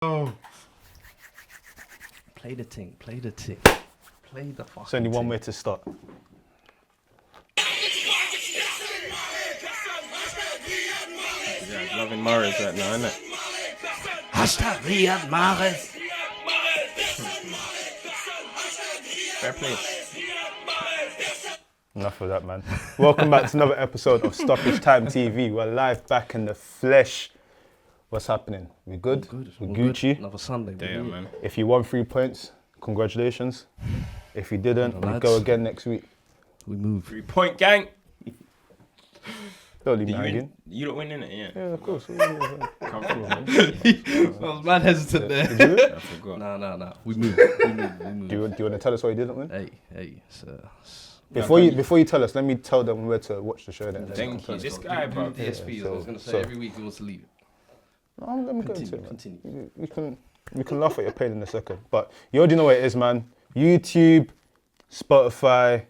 Oh. Play the ting. Play the fucking There's only one way to start. Yeah, loving Mahrez right now, isn't it? Hashtag Riyad Mahrez. Fair play. Enough of that, man. Welcome back to another episode of Stoppage Time TV. We're live back in the flesh. What's happening? We good? We Gucci? Another Sunday. Damn, man. If you won 3 points, congratulations. If you didn't, we lads. go again next week. We move. 3 point gang. Don't leave me You win? hanging. You don't win, innit? Yeah. Yeah, of course. Comfortable, man. I was mad hesitant there. Did you? I forgot. Nah. We move. Do you want to tell us why you didn't win? Hey. Before you tell us, let me tell them where to watch the show then. Thank you. This guy, bro. DSP, I was going to say, so- every week he wants to leave. No, let me go into it, man. Continue. We can laugh at your pain in a second. But you already know what it is, man. YouTube, Spotify,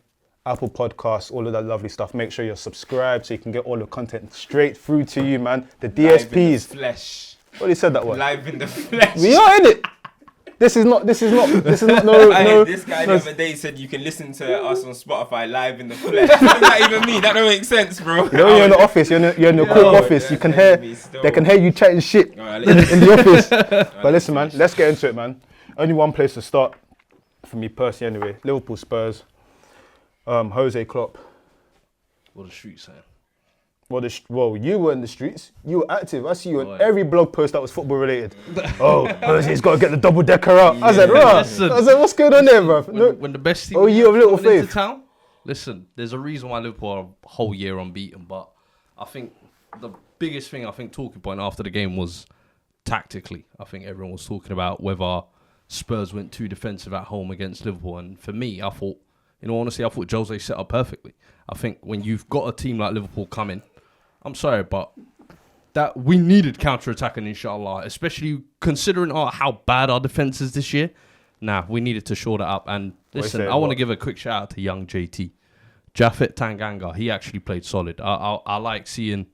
Apple Podcasts, all of that lovely stuff. Make sure you're subscribed so you can get all the content straight through to you, man. The Live in the DSPs. flesh. What he said that one? Live in the flesh. We are in it. This is not no This guy the other day said you can listen to us on Spotify live in the flesh. What does that even mean? That don't make sense, bro. You know when you're in the office, you're in the court office, you can hear, they can hear you chatting shit Alright, in the office. But listen, man, let's get into it, man. Only one place to start, for me personally anyway, Liverpool Spurs, Jose Klopp. What the street saying? Well, you were in the streets, you were active. I see you Boy. on every blog post that was football related. Oh, Jose's got to get the double decker out. I said, rah. Listen. I said, what's going on there, bro? When the best team you have little coming into faith. town, listen, there's a reason why Liverpool are a whole year unbeaten, but I think the biggest thing, talking point after the game was tactically. I think everyone was talking about whether Spurs went too defensive at home against Liverpool, and for me, I thought Jose set up perfectly. I think when you've got a team like Liverpool coming, I'm sorry, but that we needed counter-attacking, inshallah, especially considering how bad our defence is this year. We needed to shore that up. And listen, I want to give a quick shout out to young JT. Japhet Tanganga, he actually played solid. I like seeing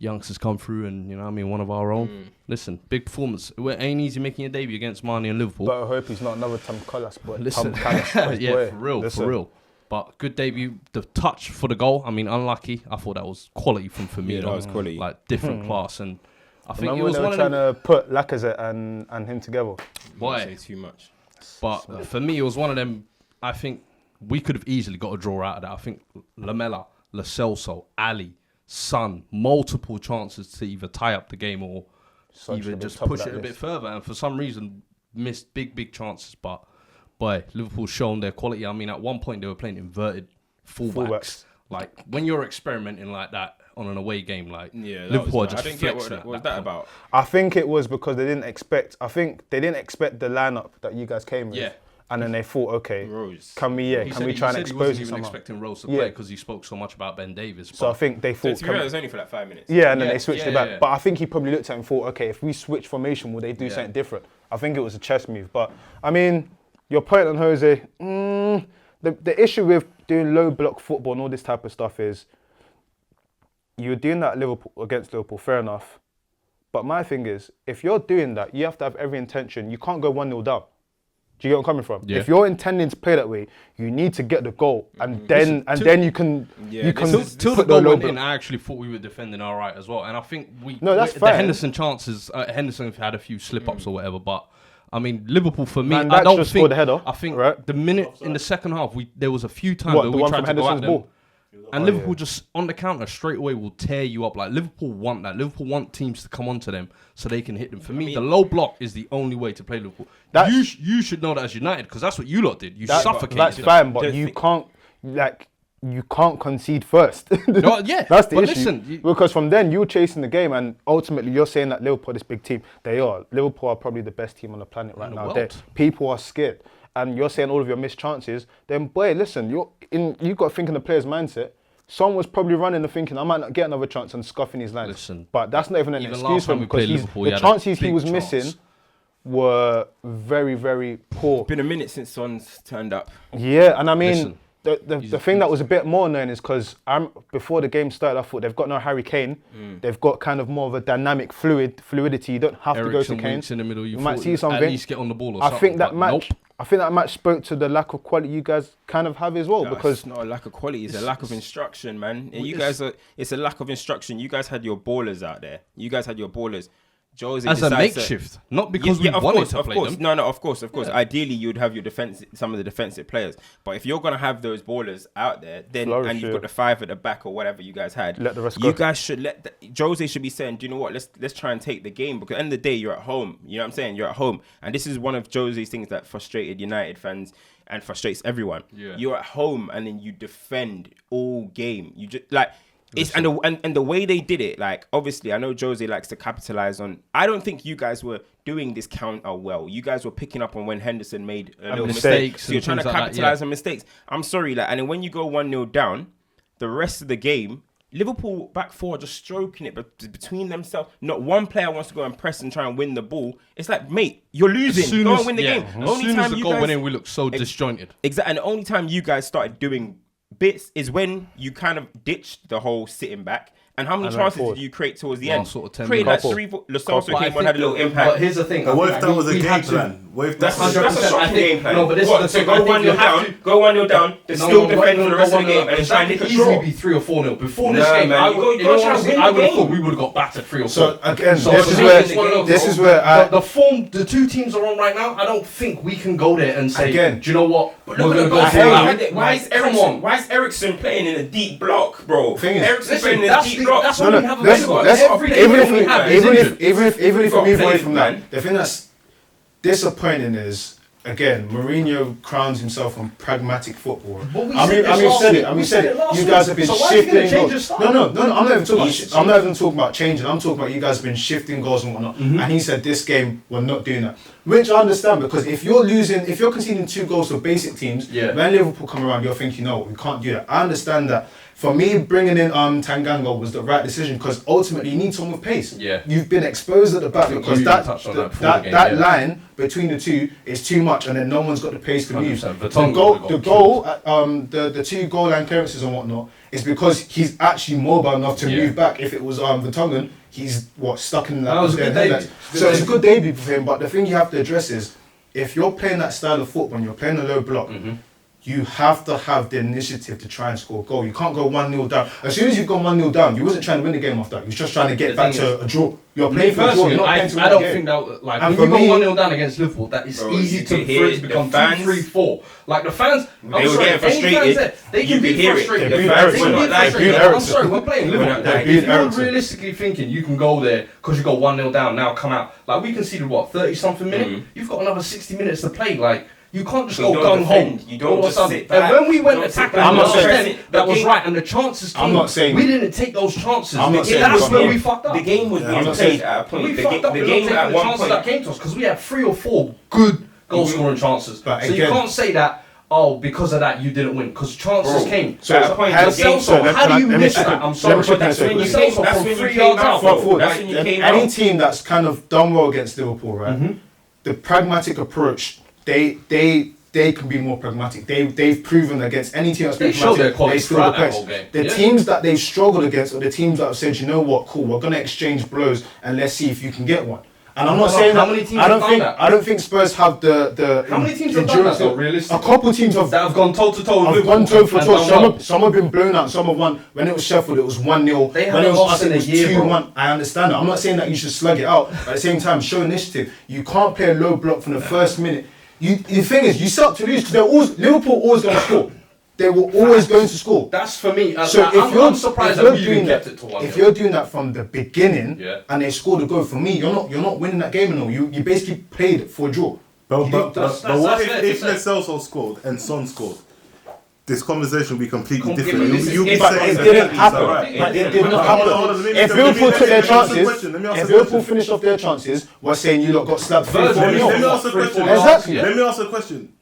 youngsters come through and, one of our own. Listen, big performance. It ain't easy making your debut against Mane and Liverpool. But I hope he's not another Tom Collas boy. Listen, Tom Collas yeah, boy. for real. But good debut. The touch for the goal, unlucky. I thought that was quality from Firmino. Yeah, that was quality. Like, different class. And I think Remember it was when one they of were them... trying to put Lacazette and him together? Don't say too much. But for me, it was one of them. I think we could have easily got a draw out of that. I think Lamela, Lo Celso, Ali, Son, multiple chances to either tie up the game or even just push it a bit further. And for some reason, missed big chances. But boy, Liverpool shown their quality. At one point they were playing inverted fullbacks. Like when you're experimenting like that on an away game, like Liverpool just I didn't get flexed what was that about. I think it was because they didn't expect. I think they didn't expect the lineup that you guys came with. Yeah. And then they thought, okay, Rose. can we try and expose he you wasn't even somehow? expecting Rose to play because he spoke so much about Ben Davies. So I think they So thought. to be fair, it was only for like 5 minutes. Yeah, and then they switched it back. Yeah. But I think he probably looked at it and thought, okay, if we switch formation, will they do something different? I think it was a chess move. But your point on Jose, the issue with doing low block football and all this type of stuff is you're doing that against Liverpool, fair enough. But my thing is, if you're doing that, you have to have every intention. You can't go 1-0 down. Do you get where I'm coming from? Yeah. If you're intending to play that way, you need to get the goal, and then you can till the goal went in, I actually thought we were defending all right as well, and I think that's the fine. Henderson chances. Henderson had a few slip-ups or whatever, but Liverpool for me, Man, I don't just think. scored the header, I think right? the minute in the second half, there was a few times What, where the we one tried from to go at Henderson's them. ball? And Liverpool just on the counter straight away will tear you up. Like Liverpool want that. Liverpool want teams to come onto them so they can hit them. For me, the low block is the only way to play Liverpool. You should know that as United because that's what you lot did. You suffocated That's them. fine, but you can't concede first. No, yeah, that's the but issue. listen, because from then you're chasing the game, and ultimately you're saying that Liverpool are this big team. They are. Liverpool are probably the best team on the planet right now. People are scared, and you're saying all of your missed chances. Then, boy, listen, you've got to think in the player's mindset. Someone was probably running and thinking, I might not get another chance and scuffing his lines. Listen, but that's not even an excuse for him because the chances he was missing were very, very poor. It's been a minute since Son's turned up. Yeah, and the thing that was a bit more annoying is because before the game started, I thought they've got no Harry Kane. They've got kind of more of a dynamic fluidity. You don't have to go to Kane. In the middle, you might see something. At least get on the ball or I something. think that match. Nope. I think that match spoke to the lack of quality you guys kind of have as well. No, because it's not a lack of quality; it's a lack of instruction, man. And you guys it's a lack of instruction. You guys had your ballers out there. You guys had your ballers. Jose as a makeshift, not because we wanted to play them. No, of course. Yeah. Ideally, you'd have your some of the defensive players. But if you're gonna have those ballers out there, then and you've got the 5 at the back or whatever you guys had, let the rest go. You guys should Jose should be saying, do you know what? Let's try and take the game, because at the end of the day, you're at home. You know what I'm saying? You're at home, and this is one of Jose's things that frustrated United fans and frustrates everyone. Yeah. You're at home, and then you defend all game. You just like. And the way they did it, like, obviously I know Jose likes to capitalize on. I don't think you guys were doing this counter well. You guys were picking up on when Henderson made a little mistake. So you're trying to capitalize on mistakes. I'm sorry, like, and then when you go 1-0 down, the rest of the game, Liverpool back four are just stroking it, but between themselves, not one player wants to go and press and try and win the ball. It's like, mate, you're losing. Go and win the game. As soon as the goal went in, we looked so disjointed. Exactly, and the only time you guys started doing bits is when you kind of ditched the whole sitting back. And how many chances did you create towards the end? Sort of create like 3. Lo Celso came on, had a little impact. But here's the thing. What if that was a game plan? That's a shocking game plan. No, but this is the thing. Go 1-0 down. Go 1-0 down. They still defend for the rest of the game, and then try and nick a draw. Easily be 3 or 4-0 before this game. I would have thought we would have got battered 3 or 4. So again, this is where the form the two teams are on right now. I don't think we can go there and say, again, do you know what? We're going to go for why is Eriksen playing in a deep block, bro? Eriksen playing in a deep block. That's what we have. Even if we move away from that, the thing that's disappointing is, again, Mourinho crowns himself on pragmatic football. I mean, said it. You guys have been shifting goals. No, I'm not even talking about changing. I'm talking about you guys have been shifting goals and whatnot. And he said this game we're not doing that, which I understand, because if you're conceding 2 goals to basic teams, when Liverpool come around, you're thinking, no, we can't do that. I understand that. For me, bringing in Tanganga was the right decision, because ultimately you need someone with pace. Yeah. You've been exposed at the back, because that line between the two is too much, and then no one's got the pace to move. The 2 goal line clearances and whatnot is because he's actually mobile enough to move back. If it was Vertonghen, he's stuck in that. Was a good debut. So it's a good debut for him. But the thing you have to address is, if you're playing that style of football and you're playing a low block, you have to have the initiative to try and score a goal. You can't go 1-0 down. As soon as you've gone 1-0 down, you wasn't trying to win the game off that. You were just trying to get back to a draw. You're playing for a draw. You're not playing to win the game. I don't think that, like, when you go 1-0 down against Liverpool, that is easy for it to become 2-3-4. Like, the fans, they were getting frustrated. They can be frustrated. I'm sorry, we're playing Liverpool. If you're realistically thinking you can go there because you go 1-0 down, now come out. Like, we conceded, 30-something minutes? You've got another 60 minutes to play. Like, you can't just go gung ho. You don't just sit back. And when we went attacking, that was right, and the chances came. I'm not saying we didn't take those chances. That's where we fucked up. The game was being played at a point. We fucked up. The game at one point that came to us because we had 3 or 4 good goal scoring chances. So you can't say that. Oh, because of that you didn't win, because chances came. So at a point, how do you miss that? I'm sorry, but that's when you came from 3 yards out. Any team that's kind of done well against Liverpool, right? The pragmatic approach. They can be more pragmatic. They've proven against any team that's been pragmatic, they still the teams that they've struggled against are the teams that have said, you know what, cool, we're gonna exchange blows and let's see if you can get one. And I'm not saying that. I don't think Spurs have the how many teams have done that though, realistically? A couple teams that have gone toe to toe. Have gone toe for toe. Some have been blown out. Some have won. When it was Sheffield, it was 1-0. They haven't lost in a year, 2-1. I understand that. I'm not saying that you should slug it out. But at the same time, show initiative. You can't play a low block from the first minute. The thing is, you set up to lose because Liverpool always going to score. They were always going to score. That's for me. So I'm surprised that we even kept it to 1-0. If you're doing that from the beginning and they scored a goal, for me, you're not winning that game at all. You basically played for a draw. But what if Lo Celso scored and Son scored? This conversation will be completely different. It didn't happen. If Liverpool took their chances, if Liverpool finished off their chances, we're saying you lot got slapped 3-4-0. Let me ask a question. Exactly. Let me ask a question.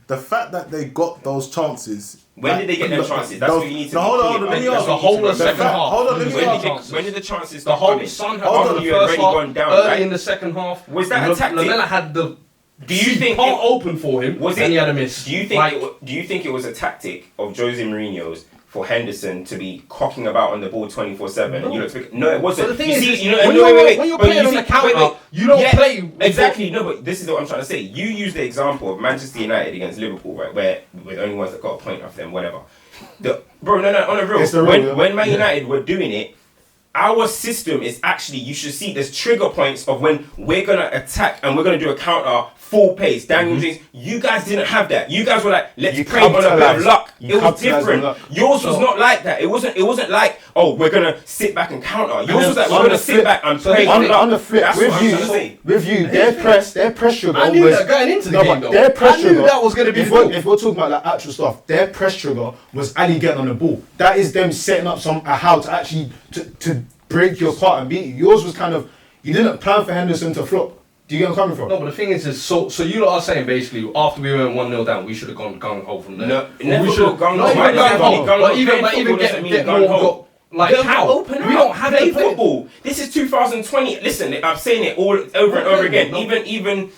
The fact that they got those chances. When did they get those chances? That's what you need to hold on, let me ask. The whole of the second half. Hold on, let me ask. When did the chances the whole Son had gone in the first half, early in the second half. Was that a tactic? Lamela had the Do you think can't open for him? Was and it? He had a miss. Do you think it was a tactic of Jose Mourinho's for Henderson to be cocking about on the ball 24/7? No, it wasn't. So the thing when you're playing on the counter, you don't play exactly. No, but this is what I'm trying to say. You use the example of Manchester United against Liverpool, right? Where we're the only ones that got a point off them, whatever. On a real. When Man United were doing it. Our system is actually, you should see, there's trigger points of when we're going to attack and we're going to do a counter full pace. Daniel James, you guys didn't have that. You guys were like, let's pray on a bit of luck. It was different. Yours was not like that. It wasn't like, oh, we're going to sit back and counter. Yours was like, we're going to sit back and pray. On the flip, with you, their press trigger. I knew that going into the game, though. Their press trigger, that was going to be if we're talking about like actual stuff, their press trigger was Ali getting on the ball. That is them setting up how to actually to break you apart and beat you. Yours was kind of, you didn't plan for Henderson to flop. Do you get where I'm coming from? No, but the thing is so you lot are saying basically after we went 1-0 down, we should have gone gung-ho from there. No, never got gung-ho. But even get more got like how? We don't have play football. This is 2020. Listen, I'm saying it all over and over again.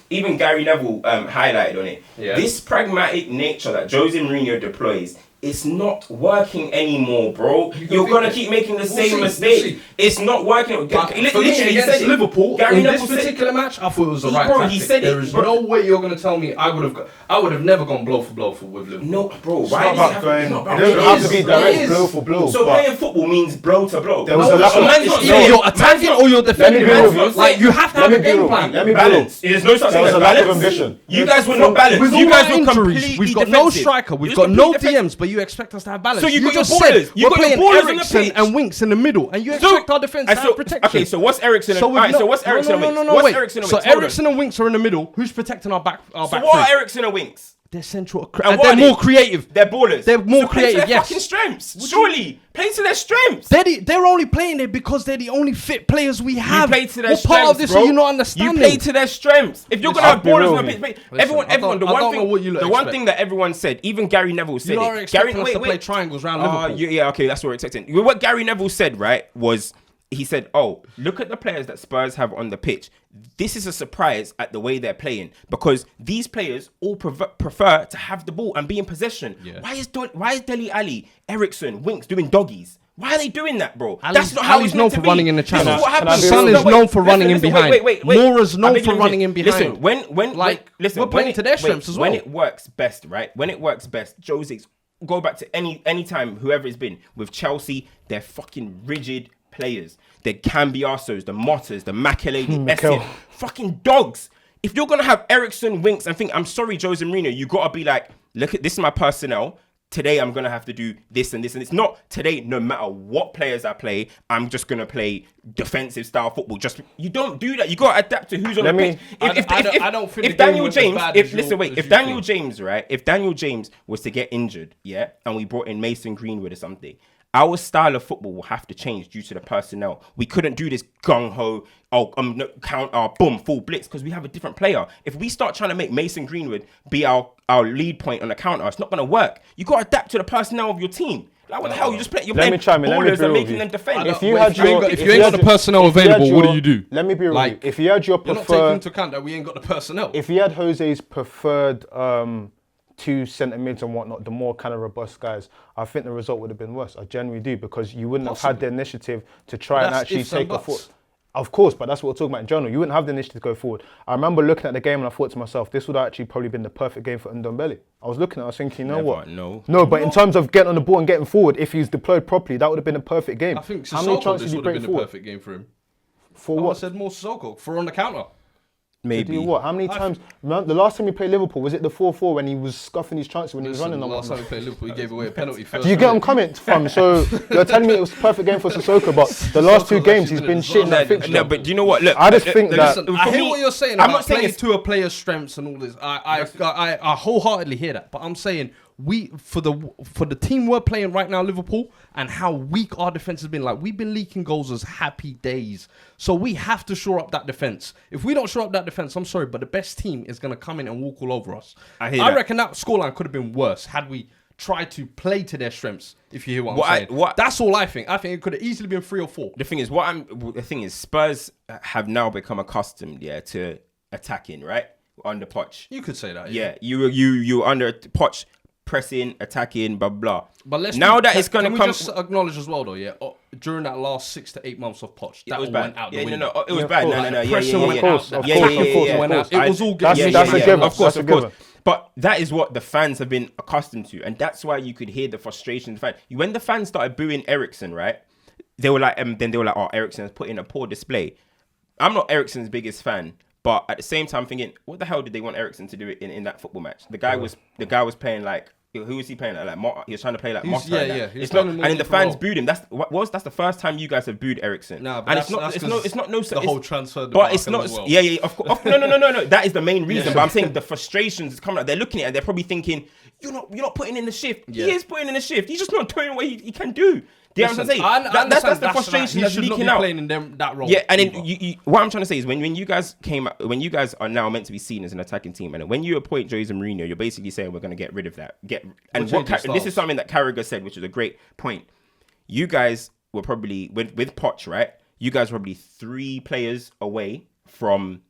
Even Gary Neville highlighted on it. Yeah. This pragmatic nature that Jose Mourinho deploys. It's not working anymore, bro. You're gonna keep making the same mistake. It's not working. Literally, he said Liverpool in this particular match. I thought it was the right tactic. He said there is no way you're gonna tell me I would have never gone blow for blow with Liverpool. No, bro. It doesn't have to be direct blow for blow. So playing football means blow to blow. There was a lack of. Either you're attacking or you're defending. Like you have to have a game plan. Let me balance. There's no such thing as balance. There was a lack of ambition. You guys were not balanced. You guys were injuries. We've got no striker. We've got no DMs. But you expect us to have balance. So you got just your ballers. we're playing Eriksen and Winks in the middle, and you expect our defense to have protection. Okay, so what's Eriksen? So what's Eriksen and Winks? No, wait. So Eriksen and Winks are in the middle. Who's protecting our back? So what are Eriksen and Winks? They're central. And they're more creative. They're ballers. They're more creative. Play to their fucking strengths. Surely play to their strengths. They're only playing there because they're the only fit players we have. You play to their strengths, part of this bro. Are you not understanding? You play to their strengths. If you're gonna have ballers on the pitch, everyone. The one thing that everyone said, even Gary Neville said it. Gary Neville to play triangles around Liverpool. Yeah, okay, that's what we're expecting. What Gary Neville said, right, was. He said, oh, look at the players that Spurs have on the pitch. This is a surprise at the way they're playing because these players all prefer to have the ball and be in possession. Yeah. Why is Dele Alli, Eriksen, Winks doing doggies? Why are they doing that, bro? That's not how he's known for running in the channel. Son is known for running in behind. Mora's known for running in behind. Listen, we're playing to their strengths as well. When it works best, right? When it works best, Jose's go back to any time, whoever it's been with Chelsea, they're fucking rigid players. There can be Arsos, the Motters, the Makelele, Essien, fucking dogs. If you're gonna have Eriksen, Winks, and think, I'm sorry, Jose Mourinho, you gotta be like, look at this is my personnel. Today I'm gonna have to do this and this, and it's not today. No matter what players I play, I'm just gonna play defensive style football. Just you don't do that. You gotta adapt to who's on the pitch. I don't think if Daniel James, if Daniel James was to get injured, yeah, and we brought in Mason Greenwood or something. Our style of football will have to change due to the personnel. We couldn't do this gung-ho, counter, boom, full blitz, because we have a different player. If we start trying to make Mason Greenwood be our lead point on the counter, it's not going to work. You got to adapt to the personnel of your team. Like, what the hell? You're playing ballers and making them defend. If you ain't got the personnel available, what do you do? Let me be real. If you had your preferred... You're not taking into account that we ain't got the personnel. If you had Jose's preferred... two centre mids and whatnot, the more kind of robust guys, I think the result would have been worse. I genuinely do, because you wouldn't have had the initiative to try and actually take a foot. Of course, but that's what we're talking about in general. You wouldn't have the initiative to go forward. I remember looking at the game and I thought to myself, this would have actually probably been the perfect game for Ndombele. I was looking at it, I was thinking, you know what? But in terms of getting on the ball and getting forward, if he's deployed properly, that would have been a perfect game. I think Sissoko, this would have been a perfect game for him. For what? I said more Sissoko, for on the counter. Maybe. To do what? How many times? Remember, the last time we played Liverpool, was it the 4-4 when he was scuffing his chances when he was running? The last time we played Liverpool, he gave away a penalty first. Do you get what I'm coming from? So you're telling me it was a perfect game for Sissoko, but the last two games he's been shit in that fixture. No, but do you know what? Look, I just think that... I hear what you're saying about playing to a player's strengths and all this. I wholeheartedly hear that, but I'm saying... for the team we're playing right now, Liverpool, and how weak our defense has been, like we've been leaking goals as happy days. So we have to shore up that defense. If we don't shore up that defense, I'm sorry, but the best team is going to come in and walk all over us. I reckon that scoreline could have been worse had we tried to play to their strengths. If you hear what I'm saying, that's all I think. I think it could have easily been 3 or 4. The thing is, Spurs have now become accustomed, to attacking, right? under Poch. You could say that. Yeah, you under Poch, pressing, attacking, blah blah. But let's it's gonna come. Can we just acknowledge as well, though? Yeah, during that last 6 to 8 months of Poch, that was all bad. went out the window. No, it was bad. No. Pressure went out. out. Of course. It was all good. That's a given. Of course. That's a given. But that is what the fans have been accustomed to, and that's why you could hear the frustration. When the fans started booing Eriksen, right? They were like, oh, Eriksen has put in a poor display. I'm not Eriksen's biggest fan, but at the same time, thinking, what the hell did they want Eriksen to do in that football match? The guy was playing like. Who was he playing like? He was trying to play like Motta. It's not, and then the fans booed him. That's the first time you guys have booed Eriksen. Nah, but it's not the whole transfer. But it's not. Well. Yeah. Of course. No. That is the main reason. But I'm saying the frustrations is coming out. They're looking at it and they're probably thinking, you're not putting in the shift. Yeah. He is putting in the shift. He's just not doing what he can do. Do you know what I'm saying? That's the frustration that's leaking out. Playing in that role. Yeah, and then what I'm trying to say is when you guys are now meant to be seen as an attacking team, and when you appoint Jose Mourinho, you're basically saying we're going to get rid of that. This is something that Carragher said, which is a great point. You guys were probably with Poch, right? You guys were probably 3 players away from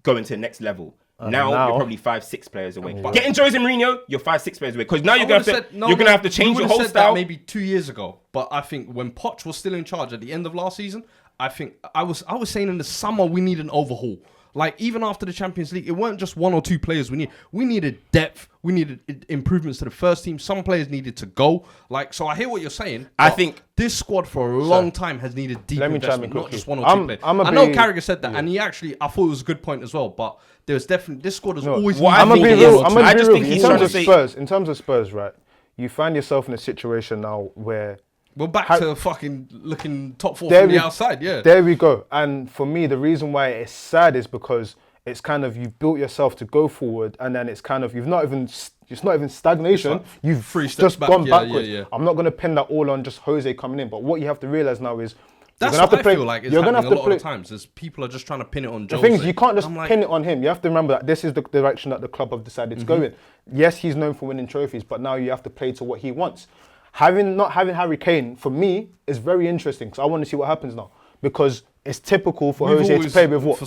going to the next level. Now you're probably 5-6 players away. Getting Jose Mourinho, you're 5-6 players away because now you're gonna have to change your whole style. That maybe 2 years ago, but I think when Poch was still in charge at the end of last season, I think I was saying in the summer we need an overhaul. Like even after the Champions League, it weren't just 1 or 2 players we need. We needed depth. We needed improvements to the first team. Some players needed to go. Like so, I hear what you're saying. I think this squad for a long time has needed deep investment, not just 1 or 2 players. I know Carragher said that, and he actually I thought it was a good point as well. But there's definitely this squad has always. I'm gonna be real. In terms of Spurs, right? You find yourself in a situation now where. We're back to fucking looking top 4 from the outside, yeah. There we go. And for me, the reason why it's sad is because it's kind of you've built yourself to go forward, and then it's kind of it's not even stagnation. Like you've just gone backwards. Yeah. I'm not going to pin that all on just Jose coming in, but what you have to realize now is that's what I feel like. You're going to have to play. A lot of times, is people are just trying to pin it on Jose. The thing is, you can't just pin it on him. You have to remember that this is the direction that the club have decided to go in. Yes, he's known for winning trophies, but now you have to play to what he wants. Not having Harry Kane, for me, is very interesting because I want to see what happens now. Because it's typical for Jose to play with what?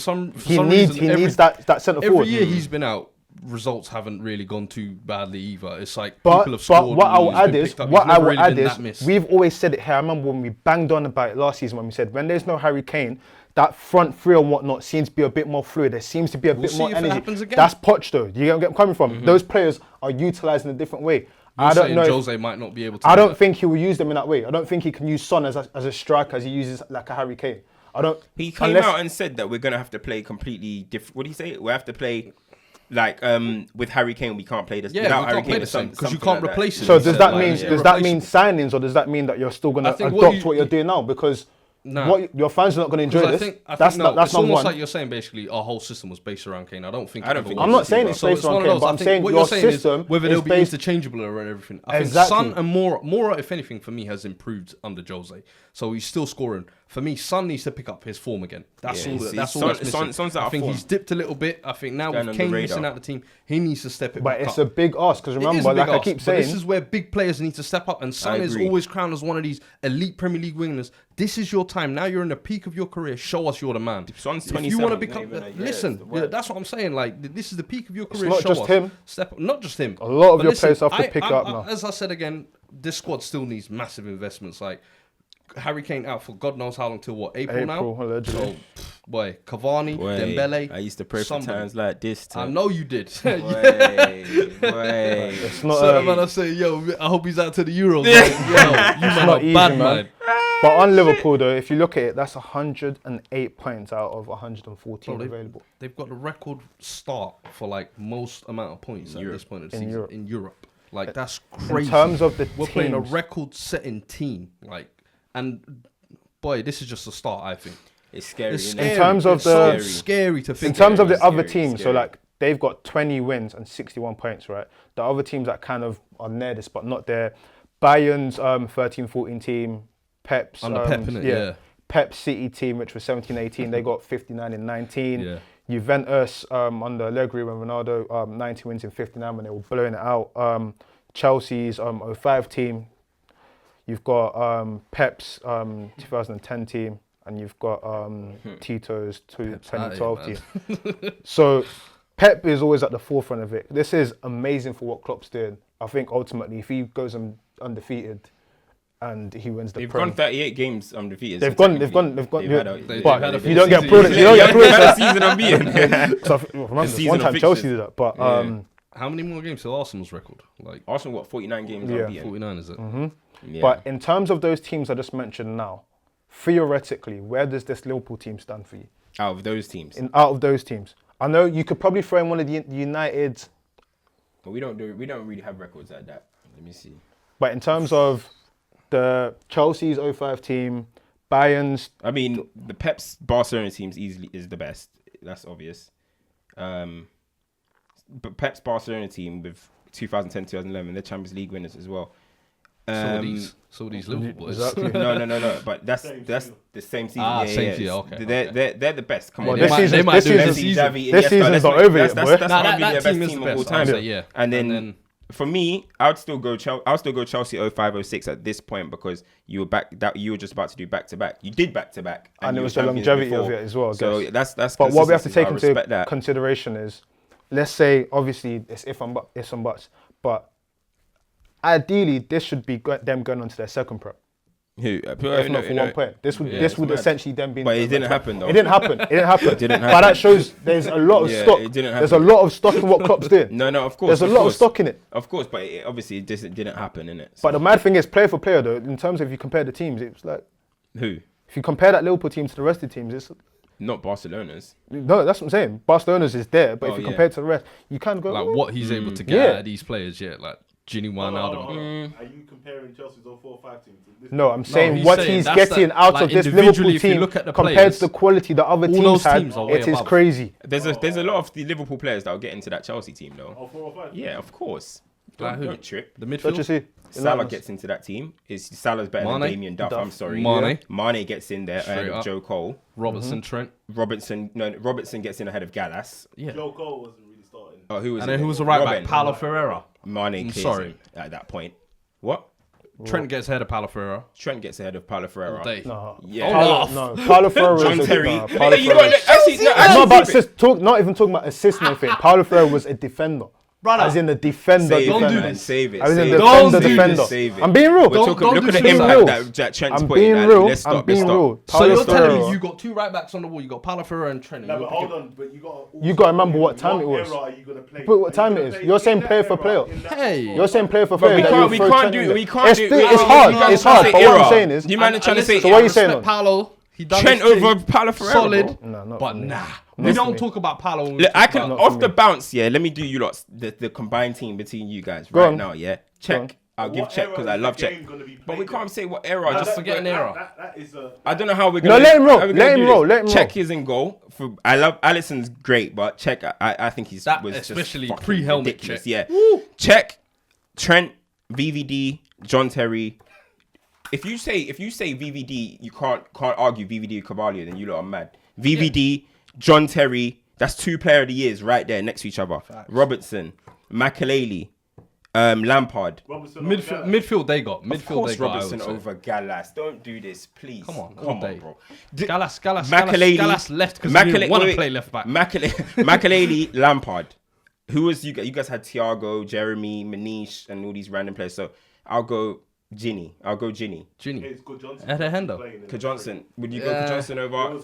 He needs that centre forward. Every year he's been out, results haven't really gone too badly either. It's like people have scored. But what I will add is, we've always said it here. I remember when we banged on about it last season when we said, when there's no Harry Kane, that front 3 and whatnot seems to be a bit more fluid. There seems to be a bit more energy. That's Poch though. Do you get where I'm coming from? Those players are utilised in a different way. I don't know. Jose might not be able to. I don't think he will use them in that way. I don't think he can use Son as a striker as he uses like a Harry Kane. He came out and said that we're gonna have to play completely different. What did he say? We have to play like with Harry Kane. We can't play this without Harry Kane because you can't replace him. So does that mean signings, or does that mean that you're still gonna adopt what you're doing now? Because your fans are not going to enjoy this. That's it's almost like you're saying basically our whole system was based around Kane. I don't think. I'm not saying it's based around Kane, but I'm saying your system whether they'll be interchangeable or everything. I think Son and Mora, if anything, for me has improved under Jose. So he's still scoring. For me, Son needs to pick up his form again. That's all that's missing. I think he's dipped a little bit. I think now with Kane missing out the team, he needs to step it back up. But it's a big ask because remember, like I keep saying, this is where big players need to step up. And Son is always crowned as one of these elite Premier League winners. This is your time. Now you're in the peak of your career. Show us you're the man. Son's 27. If you want to become, listen, that's what I'm saying. Like this is the peak of your career. It's not just him. Step up. Not just him. A lot of your players have to pick up now. As I said again, this squad still needs massive investments. Like Harry Kane out for God knows how long till what April now. Allegedly. So, Cavani, Dembele. I used to pray for times like this. I know you did. It's not. Man, I say, I hope he's out to the Euros. You not easy, man. But on Liverpool though, if you look at it, that's 108 points out of 114 available. They've got a record start for like most amount of points at this point of the season in Europe. Like that's crazy. In terms of the we're playing a record-setting team. Like. And boy, this is just a start. I think it's scary. In terms of so scary to think. In terms of the other teams, so like they've got 20 wins and 61 points, right? The other teams that kind of are near this but not there. Bayern's 13-14 team, Pep's Pep's City team, which was 17-18, they got 59 and 19. Yeah. Juventus under Allegri when Ronaldo 90 wins in 59 when they were blowing it out. Chelsea's 05 team. You've got Pep's 2010 team, and you've got Tito's 2012 team. So Pep is always at the forefront of it. This is amazing for what Klopp's doing. I think ultimately, if he goes undefeated and he wins the They've Prem, gone 38 games undefeated. They've so gone. technically But had a you don't get season. proven. You don't get They've proven. had a season unbeaten. So remember, season one of time fixtures. Chelsea did that. But How many more games till Arsenal's record? Like Arsenal, what, 49 games Yeah. unbeaten? 49, is it? Yeah. But in terms of those teams I just mentioned now, theoretically, where does this Liverpool team stand for you? Out of those teams. Out of those teams, I know you could probably throw in one of the United, But we don't really have records like that. Let me see. but in terms of the Chelsea's 05 team, Bayern's, I mean, the Pep's Barcelona teams easily is the best. That's obvious. But Pep's Barcelona team with 2010, 2011, they're Champions League winners as well. So these Liverpool boys. Exactly. No. But that's the same season. Ah, same season, okay, They're the best. Come well, on. this season's not over yet, boy. That's Nah, arguably that their team best is team the of all best, time. I'd say, yeah. And then for me, I'll still go Chelsea 05, 06 at this point because you were just about to do back to back. You did back to back, And it you was were the champions longevity before. of it as well, I So guess. that's. But what we have to take consistency, so I into respect that. consideration is, let's say, obviously, it's ifs and buts, but ideally, this should be them going on to their second Prem. Who? If not for 1 point. This would mad. essentially then be... But it didn't happen, though. It didn't happen. It didn't happen. didn't But happen. that shows there's a lot of Yeah, stock. it didn't There's a happen. lot of stock in what Klopp's doing. No, of course. There's a lot of stock in it. Of course, but obviously it just didn't happen, innit? But the mad thing is, player for player, though, in terms of if you compare the teams, it's like... Who? If you compare that Liverpool team to the rest of the teams, it's... Not Barcelona's. No, that's what I'm saying. Barcelona's is there, but if you yeah. compare it to the rest, you kind of go... Like "Oh." what he's able to get Yeah. out of these players, like Gini Wijnaldum. Are you comparing Chelsea's 04-05 team to this? No, I'm saying he's what saying he's that's getting the- out like of this individually, Liverpool if you team look at the compared players, to the quality the other all teams those had. teams are way It is above. crazy. There's a lot of the Liverpool players that'll get into that Chelsea team, though. 04-05? Yeah, of course. Like who? Don't trip. The Don't you midfield. see? Salah gets into that team. Salah's better than Mane? Damien Duff. Duff. I'm sorry. Mane. Mane gets in there ahead Straight of up. Joe Cole. Robertson, Trent. Robertson gets in ahead of Gallas. Yeah. Joe Cole wasn't really starting. Oh, who was And it? then who was the right Robin. back? Paulo Ferreira. Mane clears sorry. him at that point. What? Trent gets ahead of Paulo Ferreira. Trent gets ahead of Paulo Ferreira. All day. No. Yeah. Paulo Ferreira John was Terry. a... Paulo You got Ferreira. actually, no, It's not actually, about not even talking about assist and everything. Paulo Ferreira was a defender. Brother. As in the defender. Save Don't it, do man. this. Save it. I was in save the it. Don't defender. do defender. this. Save it. I'm being real. We're talking, don't look do at the this. impact that Trent's I'm putting. being Like, real. let's stop. I'm being real. So Paulo you're telling Ferreira. me you got two right backs on the wall. You got Paulo Ferreira and Trent. No, but hold on. But You gotta remember what time it was. Era are you gonna play? But what time it is? You're saying player for player. Hey. You're saying player for But player. we that can't. you We throw can't Trent do. in there. We can't do. It's we hard. can't It's try to hard. say But what I'm era. saying is, You man are trying to say. So what are you saying? Paulo. He done Trent his thing. over Paulo Ferreira. Solid. bro. No, not But for me. nah. Not We for don't me. talk about Paulo. when we Look, talk I can about- Not off for the me. bounce. Yeah, let me do you lots. The combined team between you guys Go right on. now. Yeah, Go check. on. I'll give check because I love check. But we can't say what era. Just forget an era. That is a. I don't know how we're No, gonna. let him roll. how we're Let gonna him do roll. this. Let him Check roll. is in goal. I love Alisson's great, but check. I think he's That, was especially just fucking pre-helmet ridiculous. check. Yeah, check. Trent, VVD, John Terry. If you say VVD, you can't argue VVD Carvalho. Then you lot are mad. VVD, John Terry. That's 2 player of the years right there next to each other. Robertson, Makelele, Lampard. Midfield they got. Midfield Of course, they got. Robertson over Gallas. Don't do this, please. Come on, all come day. on, bro. Makelele left because he didn't want to play left back. Makelele, Lampard. Who was you guys? You guys had Thiago, Jeremy, Manish, and all these random players. So I'll go Ginny. Ginny. It's Good Johnson. Ed Hendo. Ka Johnson. Would you go Ka Johnson over?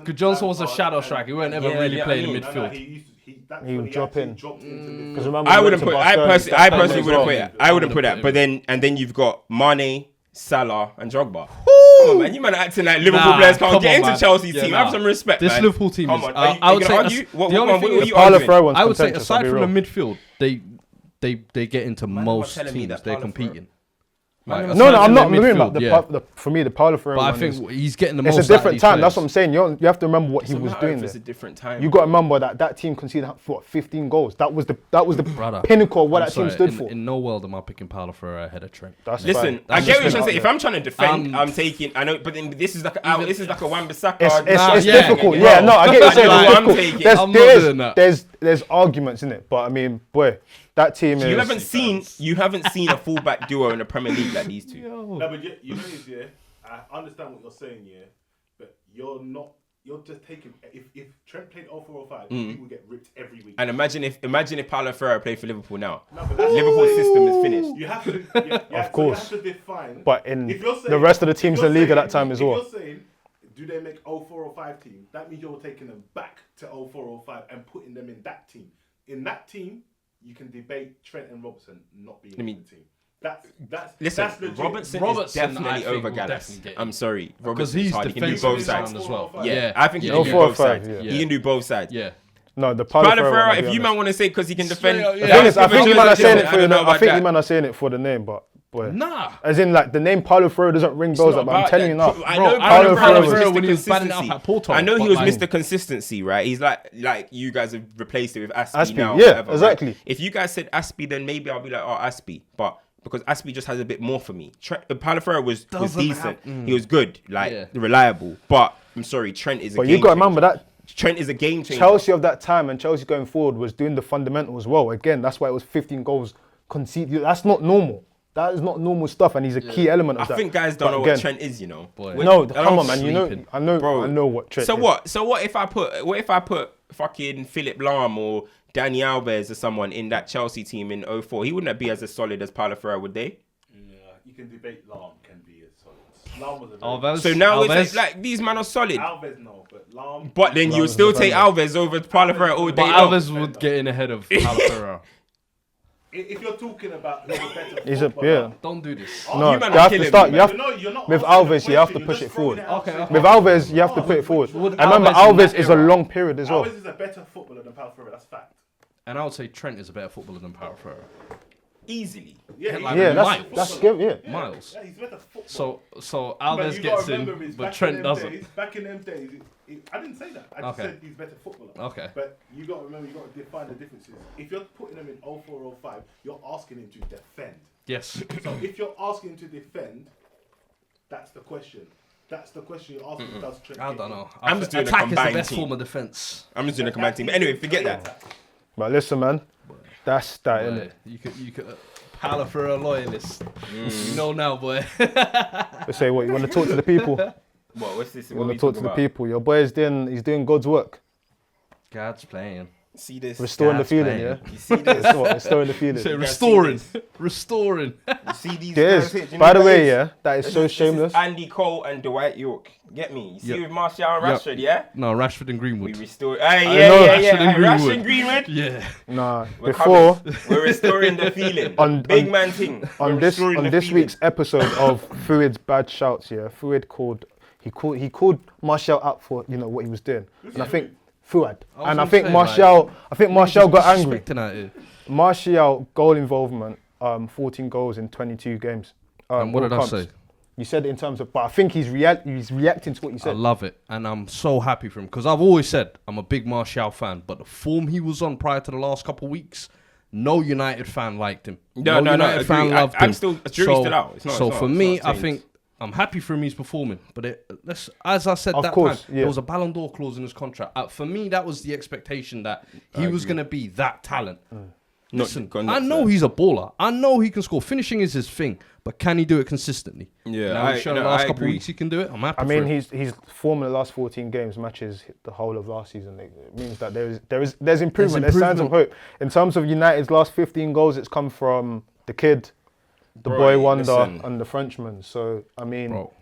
Good Johnson was a shadow striker. He weren't ever really playing in I mean, midfield. He would drop in. Because remember, I we wouldn't went put. to I Barcelona, personally he wouldn't started put as that. well. I wouldn't put that. But then you've got Mane, Salah, and Drogba. Come on, man. You man are acting like Liverpool players can't get into Chelsea's team. Have some respect, This man. Liverpool team Come is. on. I would say argue. the only thing is Paulo Ferreira one's I would say contentious, I'll aside be from the real. midfield, they get into Man, most telling me teams. that They're Paulo competing. Man, Like, No, aside I'm from not the agreeing about midfield, for me, the Paulo Ferreira But I one think is, he's getting the most. it's a different time. That's what I'm I'm saying. You have to remember what he was doing It's there. a different time. You got to remember that team conceded 15 goals. That was the Brother, pinnacle of what that team stood for. In no world am I picking Paulo Ferreira ahead of Trent. That's Listen, fine. I That's get what you're just trying to say. been If I'm trying to defend, Um, I'm taking. I know, but then this is like a Wan-Bissaka. It's yeah, difficult. yeah. Yeah, no, I get what you're saying. Like, It's I'm difficult. taking- There's- I'm not there is- doing that. There's arguments in it, but I mean, boy, that team is. You haven't seen a fullback duo in the Premier League like these two. No, but you know, yeah, I understand what you're saying, yeah, but you're not you're just taking. If Trent played 0405, he would get ripped every week. And imagine if Paulo Ferreira played for Liverpool now. No, but that's Liverpool's system is finished. You have to, Of course. So you have to define. But in if you're saying, the rest of the teams in the league at that time as well. If you're saying, do they make 0405 team? That means you're taking them back to 0405 and putting them in that team. In that team, you can debate Trent and Robertson not being in the team. Listen, legit. Robertson is definitely over Gallas. I'm sorry, because Robertson's he's hard. He can do both sides as well. Yeah, I think he can do 04, both sides. yeah. He can do both sides. Yeah. No, the Paulo Ferreira, Ferreira, I'll be if you honest. man want to say because he can defend, The thing is, I think you man are saying it for the name. I think that. you man are saying it for the name, but boy. Nah. As in, like, the name Paulo Ferreira doesn't ring bells up, but I'm telling you now. I know Paulo Paulo Ferreira was when Mr. he was batting up Consistency. at Porto. I know he but was like- Mr. Consistency, right? He's like you guys have replaced it with Aspie Aspie, now. yeah, whatever, exactly. Right? If you guys said Aspie, then maybe I'll be like, oh, Aspie. But because Aspie just has a bit more for me. Paulo Ferreira was decent. He was good, reliable. But I'm sorry, Trent is a game But you got to changer. remember that Trent is a game changer. Chelsea of that time and Chelsea going forward was doing the fundamentals well. Again, that's why it was 15 goals conceded. That's not normal. That is not normal stuff, and he's a key element of I that. think guys don't But know again, what Trent is, you know. Boy. No, I come don't on, man. You know, sleeping. I know what Trent So is. what? So what if I put fucking Philip Lahm or Danny Alves or someone in that Chelsea team in 04? He wouldn't be as solid as Paulo Ferreira, would they? Yeah, you can debate Lahm can be as solid. Lahm was a Alves, So now Alves, it's like these men are solid. Alves no, but Lahm. But then you would still take Alves over Paulo Ferreira all day but long. Alves would get in ahead of Paulo Ferreira. If you're talking about who's a better He's a footballer, Don't do this. No, you you man are have to killing start. me, You have, no, you're not with asking the Alves, you have to question, push you're it just throwing forward. out Okay, straight With up. Alves, you have to put it forward. Would And remember, Alves in Alves that is a era- long period as well. Alves is a better footballer than Paulo Ferreira. That's fact. And I would say Trent is a better footballer than Paulo Ferreira. Easily. Yeah, like Yeah, miles. that's good. Yeah. Miles. Yeah, he's a better footballer. So But Alves you gets gotta remember in, is but back Trent in them doesn't. days- Back in them days, I didn't say that. I just Okay. said he's a better footballer. Okay. But you got to remember, you got to define the differences. If you're putting him in 0405, you're asking him to defend. Yes. So if you're asking him to defend, that's the question. That's the question you're asking. Does Trent I get don't in? know. I'm just doing a Attack is the combined best team. form of defense. I'm just doing a combined team. But anyway, forget that. But listen, man, that's that, innit? You could. Paulo Ferreira loyalist. You know now, boy. Let's say what you want to talk to the people. What's this? You want to talk to the people. Your boy is doing God's work, God's playing. See this? restoring the God's feeling. playing. Yeah, You see this? That's what, restoring the feeling. So It restoring. see Restoring. You see these is. guys here? Do you know By the what way, it is? yeah, that is so This is shameless. Andy Cole and Dwight York. Get me? You see Yep. with Martial and Yep. Rashford, yeah? No, Rashford and We Greenwood. restore. know, Yeah. Rashford and Hey, Greenwood. Rashford Greenwood. Yeah. Nah, We're before coming. We're restoring the feeling. On- Big on- man thing. on We're this restoring the feeling. week's episode of Fuad's bad shouts, yeah, Fuad called Martial out for what he was doing, and I think Fuad, and I think Martial got angry. Martial goal involvement, 14 goals in 22 games. And what did I World say? Cups. You said it in terms of, but I think he's reacting to what you I said. love it, and I'm so happy for him because I've always said I'm a big Martial fan, but the form he was on prior to the last couple of weeks, no United fan liked him. No, United fan agree. loved I'm him. still, jury's still out. It's not, So it's for not, me, it's not I think changed. I'm happy for him he's performing, but as I said Of that course, time, yeah. there was a Ballon d'Or clause in his contract. For me, that was the expectation that he was going to be that talent. Listen, gone I nuts know there. he's a baller. I know he can score. Finishing is his thing, but can he do it consistently? Yeah, Now, he's shown the no, last I couple of agree. weeks he can do it. I'm happy. I for mean, him. his form in the last 14 games matches the whole of last season. It means that there's improvement. There's signs of hope. In terms of United's last 15 goals, it's come from the kid, the Bro, boy wonder, listen. and the Frenchman. So I mean, Bro,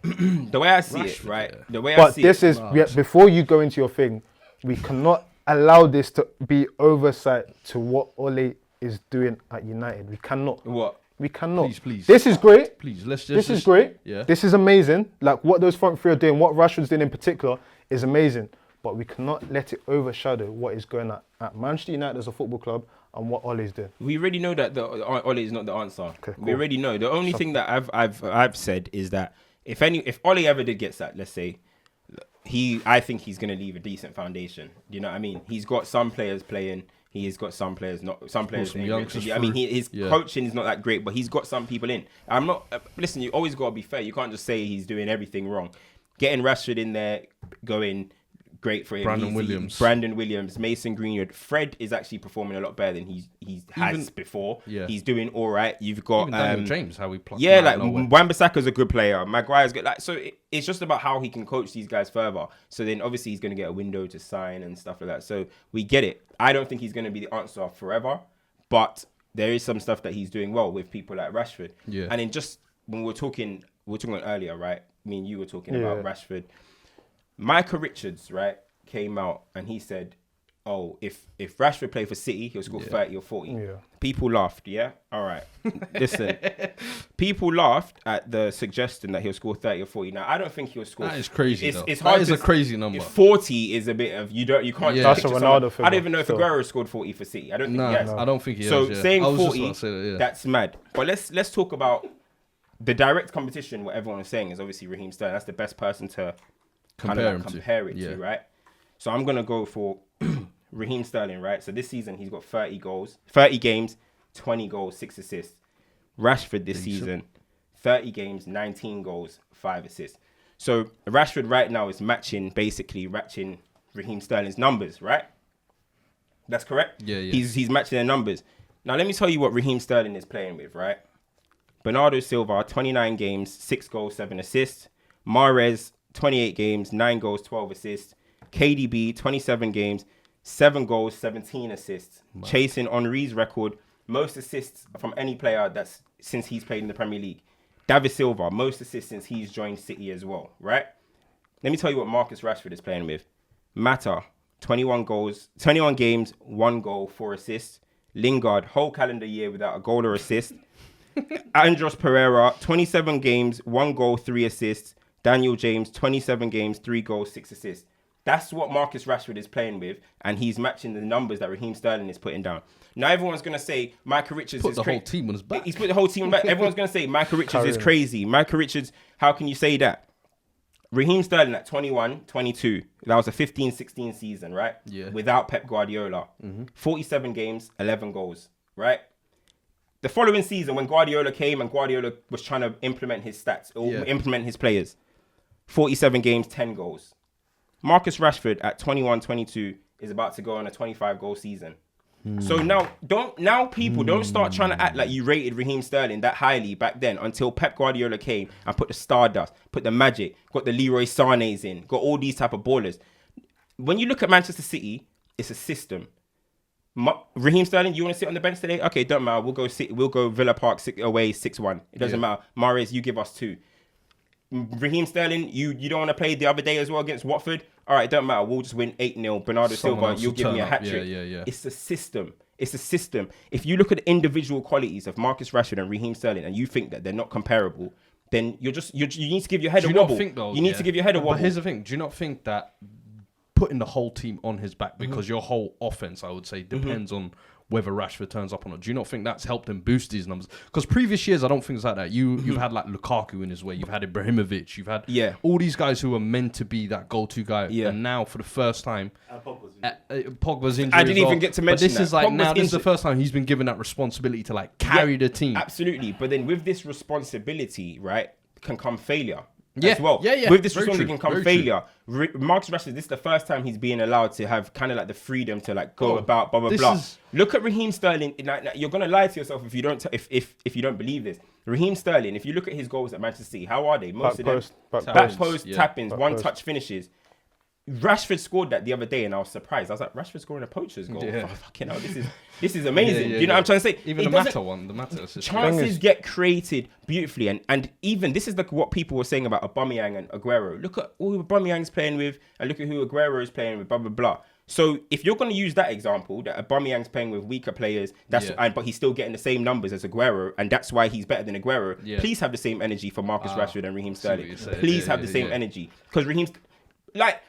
The way I see it, Rashford, right? yeah. The way I but see this it. is before you go into your thing, we cannot allow this to be oversight to what Ole is doing at United. We cannot. What? We cannot. Please. This is great. please, let's just. This is great. Yeah. This is amazing. Like what those front three are doing, what Rashford's doing in particular is amazing. But we cannot let it overshadow what is going on at Manchester United as a football club and what Ole's doing. We already know that Ole is not the answer. Okay, We cool. already know. The only thing that I've said is that if Ole ever did get sacked, let's say, I think he's gonna leave a decent foundation. Do you know what I mean? He's got some players playing. He's got some players not. Some players. some ain't youngsters really. I mean, through. his Yeah. coaching is not that great, but he's got some people in. I'm not. Listen, you always gotta be fair. You can't just say he's doing everything wrong. Getting Rashford in there, going, great for him. Brandon Williams, Mason Greenwood. Fred is actually performing a lot better than he has before. Yeah. He's doing all right. You've got Daniel James, how we play. Yeah, like Wan-Bissaka's a good player. Maguire's good. Like, so it's just about how he can coach these guys further. So then obviously he's going to get a window to sign and stuff like that. So we get it. I don't think he's going to be the answer forever, but there is some stuff that he's doing well with people like Rashford. Yeah. And then just when we were talking earlier, right? Me and you were talking about Rashford. Micah Richards, right, came out and he said, oh, if Rashford played for City, he'll score 30 or 40. Yeah. People laughed, yeah? All right. Listen, people laughed at the suggestion that he'll score 30 or 40. Now, I don't think he'll score. That is crazy, it's hard. That is a crazy number. 40 is a bit of, you can't. Yeah. That's a Ronaldo figure. I don't even know if Aguero scored 40 for City. I don't think he has. I don't think he has. So saying 40, that's mad. But let's talk about the direct competition. What everyone is saying is obviously Raheem Sterling. That's the best person to compare it to, right? So I'm gonna go for Raheem Sterling, right? So this season he's got 30 games, 20 goals, 6 assists. Rashford this season, 30 games, 19 goals, 5 assists. So Rashford right now is matching Raheem Sterling's numbers, right? That's correct? Yeah. He's matching their numbers. Now let me tell you what Raheem Sterling is playing with, right? Bernardo Silva, 29 games, 6 goals, 7 assists. Mahrez, 28 games, 9 goals, 12 assists. KDB, 27 games, 7 goals, 17 assists. Wow. Chasing Henry's record, most assists from any player that's since he's played in the Premier League. David Silva, most assists since he's joined City as well, right? Let me tell you what Marcus Rashford is playing with. Mata, 21 games, 1 goal, 4 assists. Lingard, whole calendar year without a goal or assist. Andros Pereira, 27 games, 1 goal, 3 assists. Daniel James, 27 games, 3 goals, 6 assists. That's what Marcus Rashford is playing with, and he's matching the numbers that Raheem Sterling is putting down. Now everyone's going to say Micah Richards put the whole team on his back. He's put the whole team on his back. Everyone's going to say Micah Richards is crazy. Micah Richards, how can you say that? Raheem Sterling at 21, 22. That was a 15-16 season, right? Yeah. Without Pep Guardiola. 47 games, 11 goals, right? The following season, when Guardiola came and Guardiola was trying to implement his stats, or implement his players, 47 games, 10 goals. Marcus Rashford at 21, 22 is about to go on a 25-goal season. So now people don't start trying to act like you rated Raheem Sterling that highly back then until Pep Guardiola came and put the Stardust, put the Magic, got the Leroy Sané's in, got all these type of ballers. When you look at Manchester City, it's a system. Raheem Sterling, you want to sit on the bench today? Okay, don't matter. We'll go Villa Park away 6-1. It doesn't matter. Mahrez, you give us 2. Raheem Sterling, you don't want to play the other day as well against Watford? All right, don't matter. We'll just win 8-0. Bernardo Silva, you'll give me a hat-trick. Yeah. It's a system. If you look at the individual qualities of Marcus Rashford and Raheem Sterling and you think that they're not comparable, then you need to give your head a wobble. You need to give your head a wobble. But here's the thing. Do you not think that putting the whole team on his back, because your whole offense, I would say, depends on whether Rashford turns up or not. Do you not think that's helped him boost these numbers? Because previous years, I don't think it's like that. You've had like Lukaku in his way. You've had Ibrahimovic. You've had all these guys who are meant to be that go-to guy. Yeah. And now, for the first time, Pogba's injury. I didn't even get to mention that. But this is like this is the first time he's been given that responsibility to like carry the team. Absolutely. But then with this responsibility, right, can come failure. As well. With this responsibility can come failure. Marcus Rashford, this is the first time he's being allowed to have kind of like the freedom to like go about blah blah blah. Look at Raheem Sterling. You're gonna lie to yourself if you don't if you don't believe this. Raheem Sterling, if you look at his goals at Manchester City, how are they? Most of them back post, tap-ins, one-touch finishes. Rashford scored that the other day, and I was surprised. I was like, Rashford scoring a poacher's goal. Oh, fucking hell, this is amazing. You know what I'm trying to say? Even the Mata assist. Chances get created beautifully, and even this is like what people were saying about Aubameyang and Aguero. Look at who Aubameyang's playing with, and look at who Aguero is playing with. Blah blah blah. So if you're going to use that example, that Aubameyang's playing with weaker players, but he's still getting the same numbers as Aguero, and that's why he's better than Aguero. Please have the same energy for Marcus Rashford and Raheem Sterling. Please have the same energy, because Raheem's like.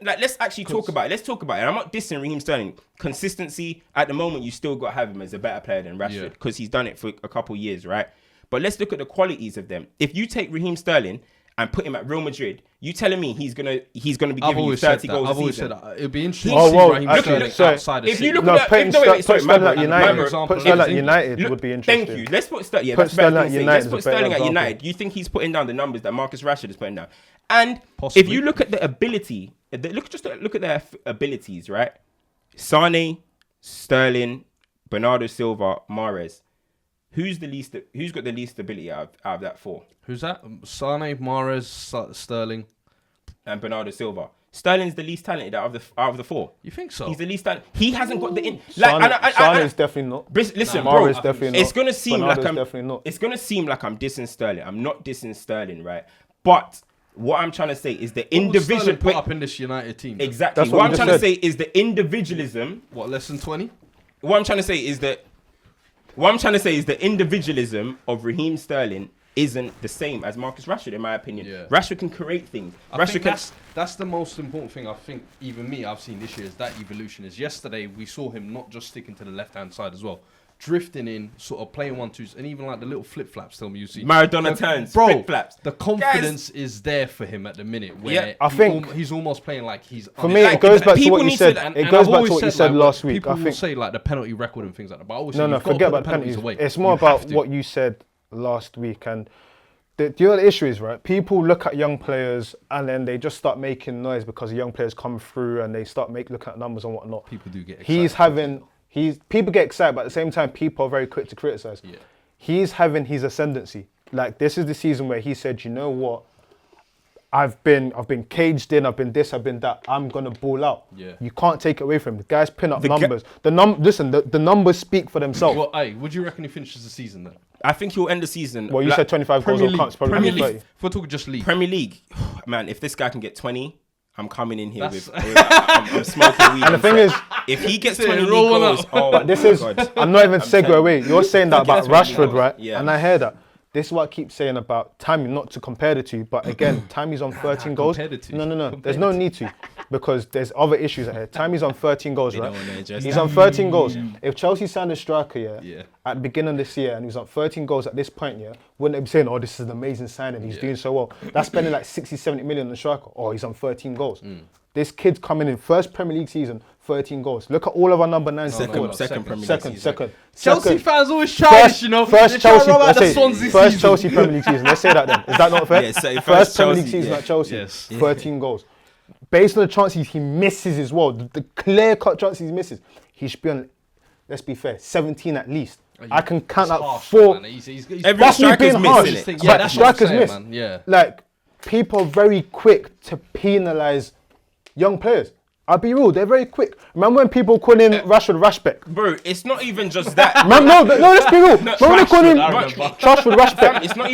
Let's actually talk about it. Let's talk about it. I'm not dissing Raheem Sterling. Consistency, at the moment, you still got to have him as a better player than Rashford because he's done it for a couple years, right? But let's look at the qualities of them. If you take Raheem Sterling and put him at Real Madrid, you telling me he's gonna be giving you 30 goals a season? I've always said that. It'd be interesting to see Raheem Sterling outside of if you City. look at Sterling at United would be interesting. Thank you. Let's put Sterling. Let's put Sterling at United. You think he's putting down the numbers that Marcus Rashford is putting down? And if you look at the ability look at their abilities, right? Sane, Sterling, Bernardo Silva, Mahrez. Who's got the least ability out of that four? Who's that? Sane, Mahrez, Sterling, and Bernardo Silva. Sterling's the least talented out of the four. You think so? He's the least talented. He hasn't got the in. Sane is definitely not. Listen, Mahrez bro. is definitely not. It's gonna seem Bernardo's like I'm. definitely not. It's gonna seem like I'm dissing Sterling. I'm not dissing Sterling, right? But what I'm trying to say is the individual put up in this United team. Exactly. That's What I'm you trying just to say is the individualism. What, less than 20? What I'm trying to say is the individualism of Raheem Sterling isn't the same as Marcus Rashford, in my opinion. Yeah. Rashford can create things. I think that's the most important thing. I think even I've seen this year is that evolution. Is yesterday we saw him not just sticking to the left hand side as well, drifting in, sort of playing 1-2s, and even like the little flip flaps. Tell me you see Maradona turns, bro. flip flaps. The confidence is there for him at the minute. Where I think he's almost playing like he's. For me, it goes back to what you said. It goes back to what you said last week. People I think will say like the penalty record and things like that. But I always no, forget about the penalties. It's more about what you said last week. And the other issue is, right, people look at young players and then they just start making noise because the young players come through and they start looking at numbers and whatnot. People do get excited. People get excited, but at the same time, people are very quick to criticize. Yeah. He's having his ascendancy. Like, this is the season where he said, you know what? I've been caged in, I've been this, I've been that. I'm gonna ball out. Yeah. You can't take it away from him. The guy's pin up numbers. The numbers speak for themselves. Well, would you reckon he finishes the season then? I think he'll end the season. Well, you said 25 goals or can't. Premier League. If we're talking just league. Premier League, man. If this guy can get 20, I'm coming in here I'm smoking weed. And the thing is, if he gets 20 league goals, but this is, I'm not even segue away. You're saying that about Rashford, right? Yeah. And I hear that. This is what I keep saying about Tammy, not to compare the two, but again, Tammy's on 13 goals. No. There's no need to, because there's other issues here. Tammy's on 13 goals, right? He's on 13 goals. If Chelsea signed a striker, at the beginning of this year, and he was on 13 goals at this point, wouldn't they be saying, oh, this is an amazing signing, he's doing so well. That's spending like 60, 70 million on the striker. Oh, he's on 13 goals. This kid's coming in, first Premier League season, 13 goals. Look at all of our number 9s. Second Premier League season. Second. Chelsea fans always childish, you know. First Chelsea Premier League season. Let's say that then. Is that not fair? Yeah, first Premier League season at Chelsea. Yes. 13 goals. Based on the chances he misses as well, the clear-cut chances he misses, he should be on, let's be fair, 17 at least. I can count out 4. Every striker's missing it. Yeah, that's strikers miss. Man. Yeah. Like, people are very quick to penalise young players. I'll be real, they're very quick. Remember when people call in Rashford? Bro, it's not even just that. No, let's be real. Remember when they call in Rashford? It's not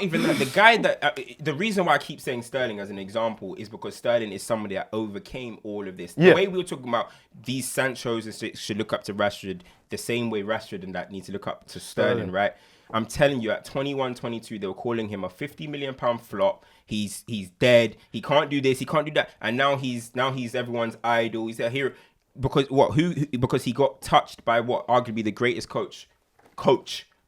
even that. The guy that the reason why I keep saying Sterling as an example is because Sterling is somebody that overcame all of this. The way we were talking about these Sanchos should look up to Rashford the same way Rashford and that need to look up to Sterling, right? I'm telling you, at 21, 22, they were calling him a £50 million flop. He's dead. He can't do this. He can't do that. And now he's everyone's idol. He's a hero because because he got touched by arguably the greatest coach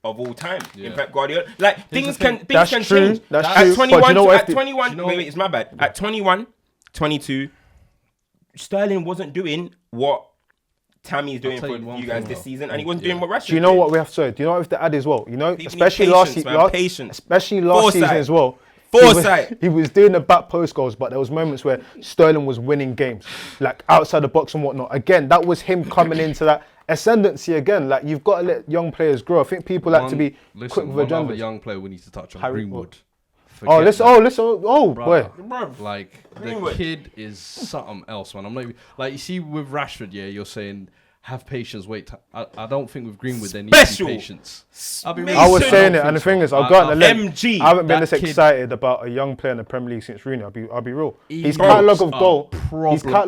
of all time in Pep Guardiola. Like things can change. That's at true. 21, wait, it's my bad. At 21, 22, Sterling wasn't doing what Tammy's doing for you guys this season, and he wasn't doing what Rashford. Do you know what we have to say? Do you know what we have to add as well? You know, especially last season as well. He was doing the back post goals, but there was moments where Sterling was winning games, like outside the box and whatnot. Again, that was him coming into that ascendancy again. Like, you've got to let young players grow. I think people like to be quick with agendas. One young player we need to touch on, Greenwood. Boy. Like, Greenwood. The kid is something else, man. I'm not even, like, you see with Rashford, you're saying have patience, wait. I don't think with Greenwood there needs to be patience. I was saying it, and the thing is, I'll go out and MG. I haven't been this excited about a young player in the Premier League since Rooney. I'll be real. His catalogue of goals.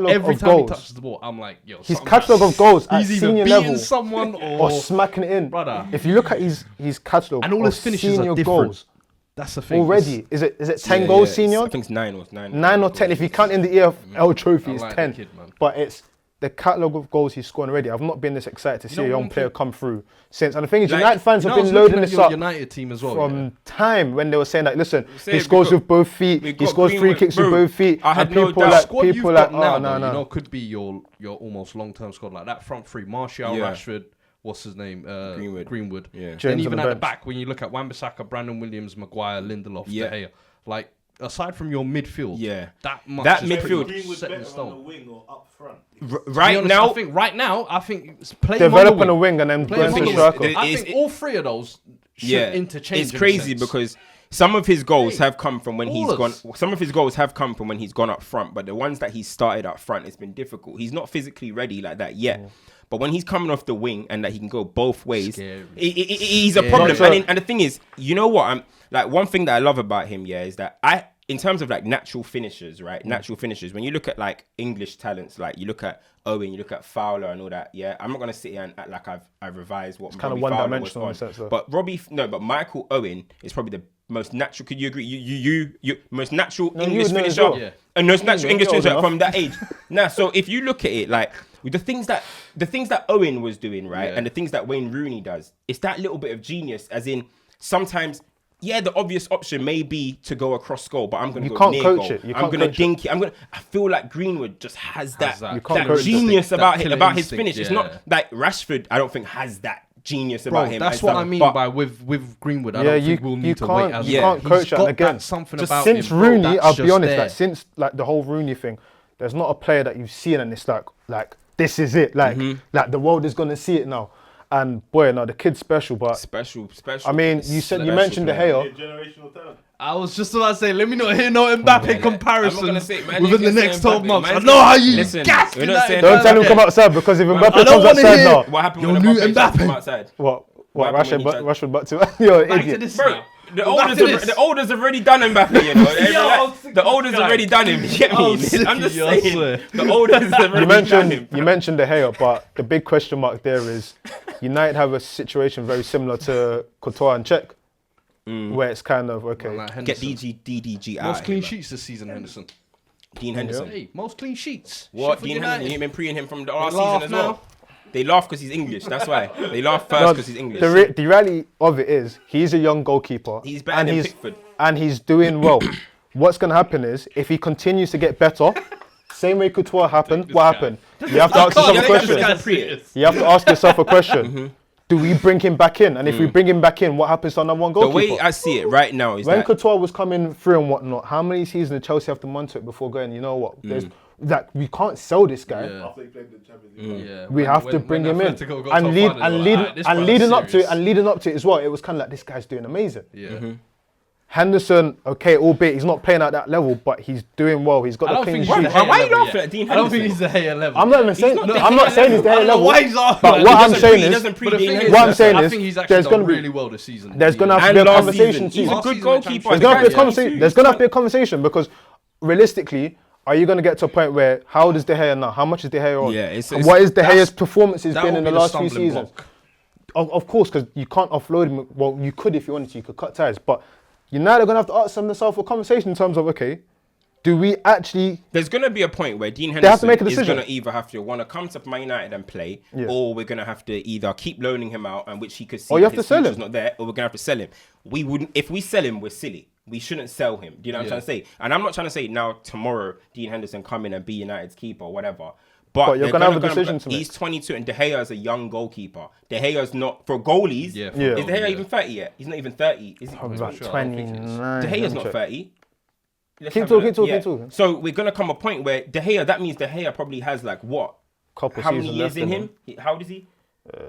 Every time he touches the ball, I'm like, yo. His catalogue of goals at senior level, someone or smacking it in, brother. If you look at his catalogue and all his finishes senior are different. Goals. That's the thing. Already, is it 10 goals senior? I think it's 9 or 10. If you count in the EFL trophy, it's 10. Kid, but it's the catalogue of goals he's scoring already. I've not been this excited to see a young player come through since. And the thing is, United fans have been loading this up United team as well, from time when they were saying, like, listen, he scores with both feet, he scores free kicks with both feet. And people like, no. Could be your almost long-term squad, like that front three: Martial, Rashford, what's his name? Greenwood. Yeah. Then even at the back, when you look at Wan-Bissaka, Brandon Williams, Maguire, Lindelof, De Gea, like, aside from your midfield, that much. That is midfield Greenwood set in better on stone. the wing or up front. Right now, I think it's play him on Develop on the the wing. wing and then Play go him on into the striker. wing. I think all three of those should interchange. It's in a crazy sense. because some of his goals have come from when he's ballers. gone. Some of his goals have come from when he's gone up front, but the ones that he's started up front, it's been difficult. He's not physically ready like that yet. But when he's coming off the wing and that he can go both ways, he's a problem. And the thing is, you know what? I'm like, one thing that I love about him, is that in terms of like natural finishers, right? Natural finishers. When you look at like English talents, like you look at Owen, you look at Fowler and all that. Yeah, I'm not gonna sit here and act like I've revised what. It's kind of one-dimensional in a sense, though. But but Michael Owen is probably the most natural. Could you agree? You most natural English finisher, well. and most natural English finisher enough. from that age. So if you look at it, like with the things that Owen was doing, right, and the things that Wayne Rooney does, it's that little bit of genius. As in, sometimes, the obvious option may be to go across goal, but I'm going to go near goal. I'm going to dink it. I feel like Greenwood just has that genius about his finish. It's not like Rashford. I don't think has that genius about him. That's what I mean by with Greenwood. I don't think we'll need to wait. You can't coach that. And again, something just about since him, Rooney, I'll be honest. there. Like since like the whole Rooney thing, there's not a player that you've seen and it's like this is it. Like the world is gonna see it now. And boy, no, the kid's special. But special. I mean, you mentioned De Gea. Generational talent. I was just about to say, let me not hear no Mbappe comparisons within the next 12 months. I Man, know how you listen, gas we're not saying Don't tell him to come outside because if Mbappe I don't comes wanna outside hear- now, what happened Your when new Mbappe came Mbappe. outside? what happened when he Rashford butt to you're an Back to idiot. this Bro, now. the Back to this. olders have already done Mbappe, you know. Yo, The olders have already done him. You get me? I'm just saying. swear. The olders have already done him. You mentioned De Gea, but the big question mark there is United have a situation very similar to Courtois and Czech, where it's kind of okay. Get DDG out. Most clean sheets this season, Henderson. Dean Henderson. Hey, most clean sheets. What? Sheffield Dean United. Henderson? You've been preing him from the last laugh season as well. now. They laugh because he's English. That's why. They laugh first because he's English. The reality of it is he's a young goalkeeper. He's better than Pickford. And he's doing well. What's going to happen is if he continues to get better, same way Courtois happened, what happened? You have to ask yourself a question. You have to ask yourself a question. Do we bring him back in? And if we bring him back in, what happens to our number one The goalkeeper? way I see it right now is when that Courtois was coming through and whatnot, how many seasons did Chelsea have to monitor it before going, you know what? There's that we can't sell this guy. After he played the Champions League. Yeah, We have to bring him in. And leading up to it as well, it was kind of like this guy's doing amazing. Yeah. Henderson, okay, albeit he's not playing at that level, but he's doing well. He's got the clean sheet. Why are you laughing at Dean I don't Henderson? think he's the Gea level. I'm not even saying. not the I'm not saying he's the I high don't know level. why he's laughing. But what I'm saying is, what I'm saying I is, think he's actually there's done going to be really well this season. there's going to have to And be a last conversation season, he's too. a good Season goalkeeper. There's going to have to be a conversation. There's going to have to be a conversation because realistically, are you going to get to a point where how old is De Gea now? How much is De Gea on? Yeah, it's- And what is De that's- Gea's performances That been will in be the the last few stumbling seasons? block. Of course, because you can't offload him. Well, you could if you wanted to. You could cut ties, but United are going to have to ask themselves for a conversation in terms of okay, do we actually? There's going to be a point where Dean have to Henderson make a is decision. going to either have to want to come to Man United and play, Yeah. or we're going to have to either keep loaning him out, and which he could see Or you have his to sell future's him. not there, or we're going to have to sell him. We wouldn't. If we sell him, we're silly. We shouldn't sell him. Do you know what I'm trying to say? And I'm not trying to say now tomorrow Dean Henderson come in and be United's keeper or whatever. But you're gonna have a decision to make. He's 22 and De Gea is a young goalkeeper. De Gea's not for goalies. Yeah, Is De Gea even 30 yet? He's not even 30. Is he? Probably I'm about sure. I don't think it is. 29. De Gea's let me not check. 30. Let's Keep have a look. talking, Yeah. keep talking. So we're gonna come a point where De Gea. That means De Gea probably has like what? Couple How many seasons years left in him? How old is he?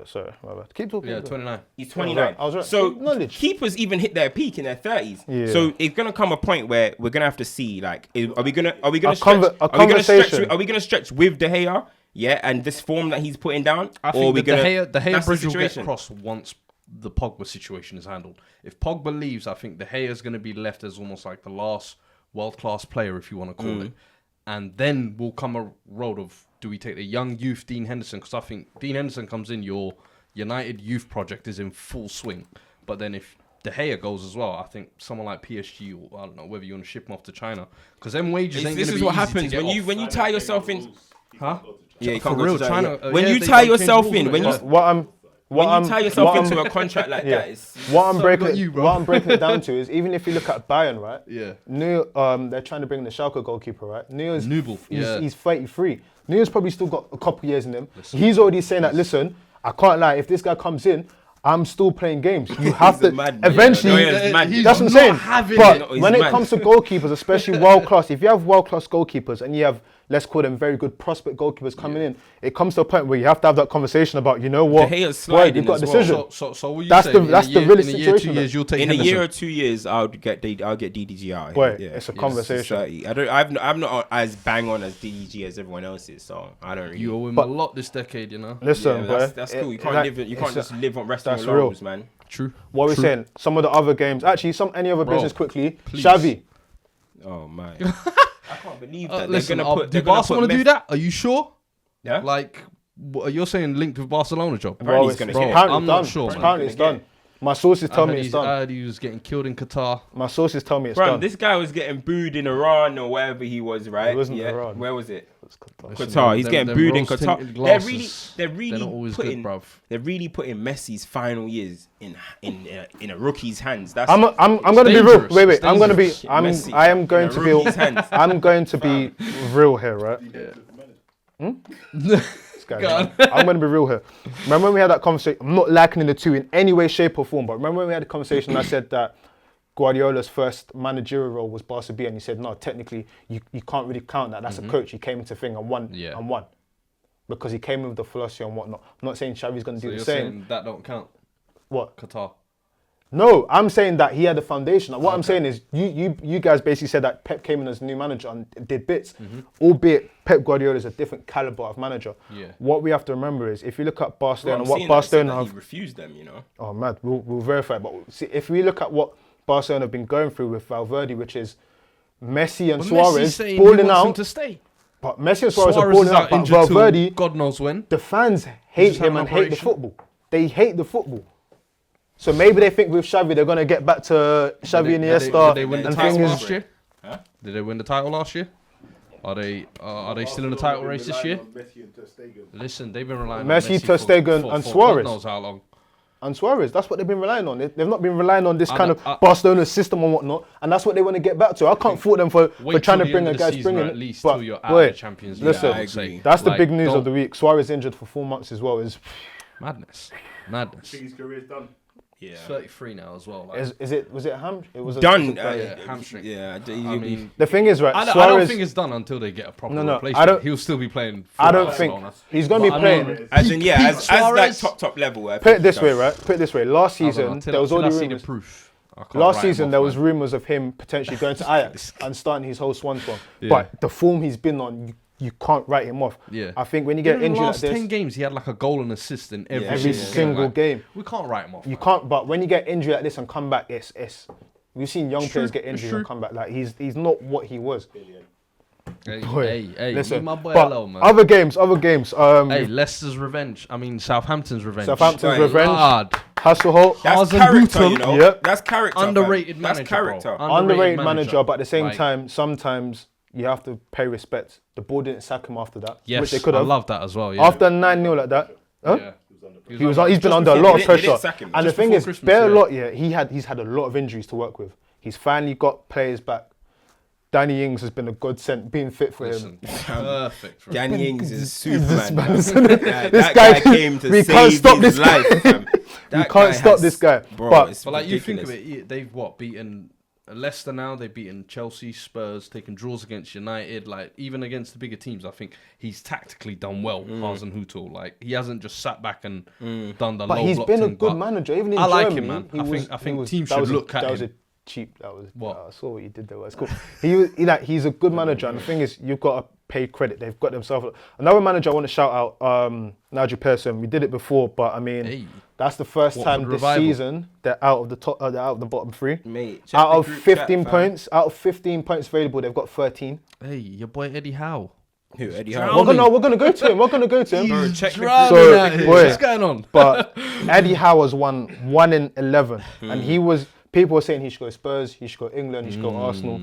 Sorry, my bad. Keep talking. Yeah, 29. He's 29. I was right. So Knowledge. keepers even hit their peak in their 30s. Yeah. So it's gonna come a point where we're gonna have to see like, are we gonna A stretch? conversation. Are we gonna stretch with De Gea? Yeah, and this form that he's putting down. I or think are we the gonna? Gea that's the bridge will get situation. crossed once the Pogba situation is handled. If Pogba leaves, I think De Gea is going to be left as almost like the last world-class player, if you want to call it. And then will come a road of, do we take the young youth Dean Henderson? Because I think Dean Henderson comes in, your United youth project is in full swing. But then if De Gea goes as well, I think someone like PSG, or I don't know whether you want to ship him off to China, because them wages ain't going to be This is what easy to happens get off. when you tie yourself in. Huh? Yeah, you For can't go real, to China. When yeah, you they tie changed yourself rules in, on when it, you yeah. when you tie yourself into a contract like that, it's What I'm So breaking, we got you, bro. what I'm breaking it down to is even if you look at Bayern, right? Yeah. They're trying to bring the Schalke goalkeeper, right? Nubel, yeah. He's 33. Neuer's probably still got a couple years in him. He's already saying that. Listen, I can't lie. If this guy comes in, I'm still playing games. You have to madman. eventually. Yeah, no, he's mad. That's what I'm saying. having But it. He's when it mad. comes to goalkeepers, especially world class, if you have world class goalkeepers and you have, let's call them very good prospect goalkeepers coming in, it comes to a point where you have to have that conversation about, you know what, De Gea's boy, sliding you've got a as well. decision. So what you That's saying? the- that's in the a year, really in a year, situation 2 years, you'll take In a Henderson. year or 2 years, I'll get DDG out. Boy, Yeah. it's a Yeah, conversation. I'm not as bang on as DDG as everyone else is, so I don't really. You owe him But- a lot this decade, you know. Listen, yeah, boy, that's cool. You can't like, live. You can't it's just live on resting that's your real. laurels, man. True. What we're saying, some of the other games, actually, any other Bro, business quickly. please. Xavi, Oh my! I can't believe that. Listen, they're gonna put. do They're gonna Barcelona put do that? Are you sure? Yeah. Like, you're saying linked with Barcelona job? Apparently well, he's gonna it's get it. apparently I'm done. not sure, man. Apparently it's He's gonna done. My sources tell me it's I done. heard he was getting killed in Qatar. My sources tell me it's Bro, done. this guy was getting booed in Iran or wherever he was, right? It wasn't yeah. Iran. Where was it? Listen, Qatar. He's them- getting them booed in rose-tinted Qatar. glasses, They're really not always putting. good, bruv. They're really putting Messi's final years in a rookie's hands. That's I'm gonna be real. dangerous. Wait. It's I'm gonna be. dangerous. Messi I am in going a to be. rookie's hands. I'm going to be real here, right? This guy, I'm going to be real here. Remember when we had that conversation? I'm not likening the two in any way, shape, or form. But remember when we had a conversation? I said that Guardiola's first managerial role was Barca B, and he said no, technically you can't really count that. That's a coach. He came into thing and won Yeah. and won because he came with the philosophy and whatnot. I'm not saying Xavi's going to So do you're the same. saying that don't count? What? Qatar. No, I'm saying that he had the foundation. What I'm saying is you guys basically said that Pep came in as new manager and did bits, albeit Pep Guardiola is a different caliber of manager. Yeah. What we have to remember is if you look at Bro, Barcelona I'm and what seeing that it said Barcelona that he have, refused them. You know. oh man, we'll verify. But see, if we look at what Barcelona have been going through with Valverde, which is Messi and But Messi's Suarez saying he balling wants him out, to stay. but Messi and Suarez are Suarez balling is out, out but injured till Valverde, God knows when. the fans hate just had him an and hate the operation. football. They hate the football. So maybe they think with Xavi they're gonna get back to Xavi and Iniesta Did they win the and title things. last year? Did they win the title last year? Are they still in the title race this year? Listen, they've been relying on Messi, Messi Ter Stegen, for and God Suarez. knows how long. And Suarez, that's what they've been relying on. They've not been relying on this I kind know- of Barcelona system and whatnot, and that's what they want to get back to. I can't fault them for Wait trying till to the bring end a of the guy's season, or bringing at least but till you're out boy, of the Champions League. listen, I would say. that's the Like, big news of don't- the week. Suarez injured for 4 months as well. Madness. His career's done. Yeah. He's 33 now as well. Like, Was it ham? It was Done. hamstring. Yeah. I mean, the thing is, right? I don't Suarez, think it's done until they get a proper No, replacement. I don't- He'll still be playing. For I don't think Barcelona. he's going to But be I mean, playing. As in, yeah, as like Suarez- top level. Put it this way, right? Put it this way. Last I don't know, season, till- there was till all I the see rumors. proof. I can't Last write him season, off, there was man. rumours of him potentially going to Ajax and starting his whole swan song. Yeah. But the form he's been on, you can't write him off. Yeah. I think when you In get the injured like last 10 this, games, he had like a goal and assist in every, every single Like, game, we can't write him off. you man. can't. But when you get injured like this and come back, it's. We've seen young It's players true, get it's injured true. and come back. Like he's not what he was. Hey, Boy, hey, listen, leave my boy but alone, man. other games. Hey, Leicester's revenge. I mean, Southampton's revenge. Southampton's Right. revenge. God. Hasselholt, That's Hazen character, Bootham. you know. Yep. That's character. Underrated fam. manager, That's character. bro. underrated manager, but at the same Like, time, sometimes you have to pay respect. The board didn't sack him after that, Yes, which they could I have. love that as well. Yeah. After 9-0 like that, huh? Yeah. He's been under a before- lot they of didn't pressure. sack him. And the Just thing before is, Christmas, bare yeah. lot, yeah, he's had a lot of injuries to work with. He's finally got players back. Danny Ings has been a godsend, being fit for Listen, him. perfect. for him. Danny Ings is This Superman. man, man. isn't it? That This guy guy- came to we save can't stop his this guy. life. Fam. You That can't guy stop has- this guy. Bro, But- it's But like you think of ridiculous. it, they've beaten Leicester now. They've beaten Chelsea, Spurs, taken draws against United. Like even against the bigger teams, I think he's tactically done well. Hazen Hutel, like he hasn't just sat back and done the. But low he's block been a thing, good but manager. Even in I like Germany, him, man. he I was- think he was- teams that should was a- look at That was him. a cheap. That was. What? I saw what you did there. It's cool. He's a good manager, and the thing is, you've got to pay credit. They've got themselves another manager. I want to shout out Nigel Pearson. We did it before, but I mean, Hey. that's the first Watford time this revival. season they're out of the top. They're out of the bottom three. Mate, check Out the of group 15 chat, fam. points, out of 15 points available, they've got 13. Hey, your boy Eddie Howe. Who, Eddie Drowning. Howe? We're gonna go to him. We're gonna go to him. Bro, check the Drowning group. So, out here. boy. What's going on? But Eddie Howe has won 1 in 11, and he was. People were saying he should go Spurs, he should go England, he should go Arsenal.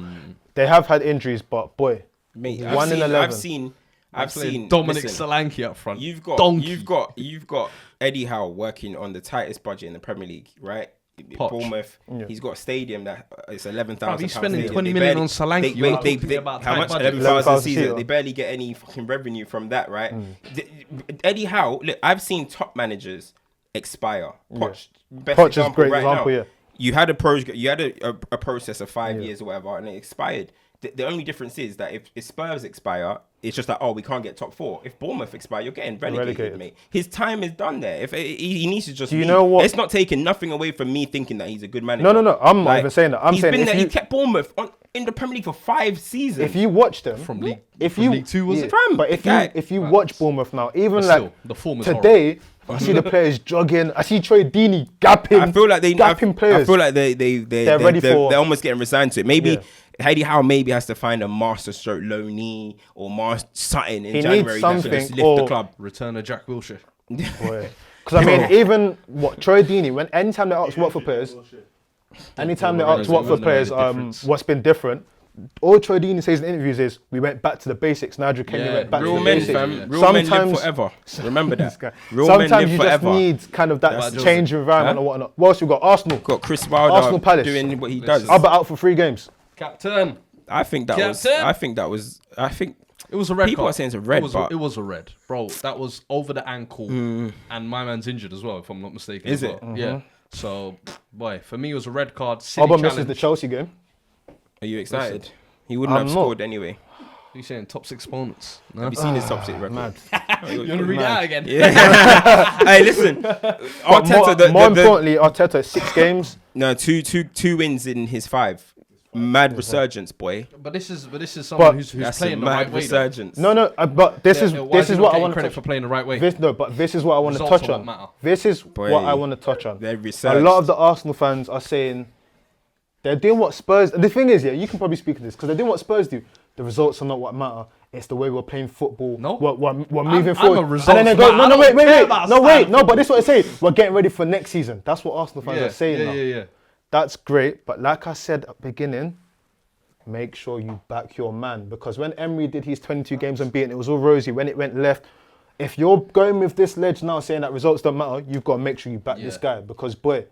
They have had injuries, but boy, Mate, 1 in 11. I've seen Dominic listen, Solanke up front. You've got Donkey. you've got Eddie Howe working on the tightest budget in the Premier League, right? Poch. Bournemouth. He's got a stadium that it's 11,000. Bruv, he's spending stadium. 20 They million barely- on Solanke. They, You're not they, talking they, about how tight much? budget. 11,000 a 11,000 season. season. They barely get any fucking revenue from that, right? Eddie Howe. Look, I've seen top managers expire. Poch, best Poch is a example great right example, now. yeah. You had a process of 5 years or whatever, and it expired. The only difference is that if Spurs expire, it's just like, oh, we can't get top 4. If Bournemouth expire, you're getting relegated, mate. His time is done there. If he needs to just leave. You know what? It's not taking nothing away from me thinking that he's a good manager. No. I'm not even saying that. I'm he's saying been if there. you, He kept Bournemouth in the Premier League for 5 seasons. if you watch them From League League 2, was it? But if you watch Bournemouth now, even But like still, the form is today, I see the players jogging. I see Troy Deeney gapping. I feel like gapping players. I feel like they're almost getting resigned to it. Maybe Eddie Howe has to find a master stroke loanee or master something in January needs that can just lift the club. Return of Jack Wilshere. Because I mean, even Troy Deeney, anytime they ask Watford players, what's been different, all Troy Deeney says in interviews is, we went back to the basics. Nigel Kenny went back to the basics. Real men live forever. Remember that. Sometimes you just need kind of that change of environment or whatnot. What else we got? Arsenal. Got Chris Wilder Arsenal Palace doing what he does. Albert out for 3 games. Captain. I think that was It was a red people card. are saying it's a red, it was a red. Bro, that was over the ankle. And my man's injured as well, if I'm not mistaken. Is it? Yeah. So, boy, for me, it was a red card. Albert misses the Chelsea game. Are you excited? He wouldn't have scored anyway. You saying top 6 opponents? No? Have you seen his top 6 record? Mad. You want to read that again? Yeah. Hey, listen. Arteta, more importantly, Arteta 6 games. No, two wins in his 5. Mad resurgence, boy. But this is someone who's That's playing a the mad right way. resurgence. No, but this is what I want to credit for playing the right way. This is what I want to Results touch are on. what matter. This is what I want to touch on. They're A resurged. lot of the Arsenal fans are saying they're doing what Spurs. The thing is, you can probably speak to this because they're doing what Spurs do. The results are not what matter. It's the way we're playing football. No, we're moving forward. I'm a results and then they go, man. no, but this is what I say. We're getting ready for next season. That's what Arsenal fans are saying now. Yeah. That's great, but like I said at the beginning, make sure you back your man, because when Emery did his 22 games unbeaten, it was all rosy. When it went left, if you're going with this ledge now saying that results don't matter, you've got to make sure you back this guy, because boy,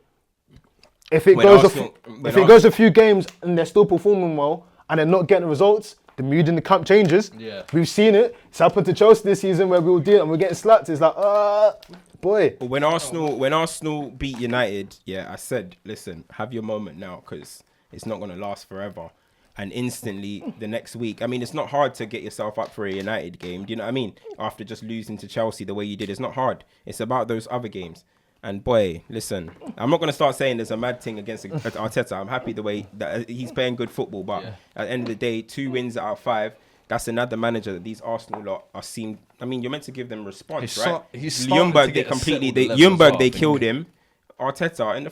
if it goes a few games and they're still performing well and they're not getting results, the mood in the camp changes. Yeah. We've seen it. It's happened to Chelsea this season where we all did it and we're getting slapped. It's like, boy. When Arsenal beat United, I said, listen, have your moment now, because it's not going to last forever. And instantly, the next week, I mean, it's not hard to get yourself up for a United game. Do you know what I mean? After just losing to Chelsea the way you did, it's not hard. It's about those other games. And boy, listen, I'm not going to start saying there's a mad thing against Arteta. I'm happy the way that he's playing good football. But at the end of the day, 2 wins out of 5, that's another manager that these Arsenal lot are seen. I mean, you're meant to give them response, right? Ljungberg, they killed him. Arteta, in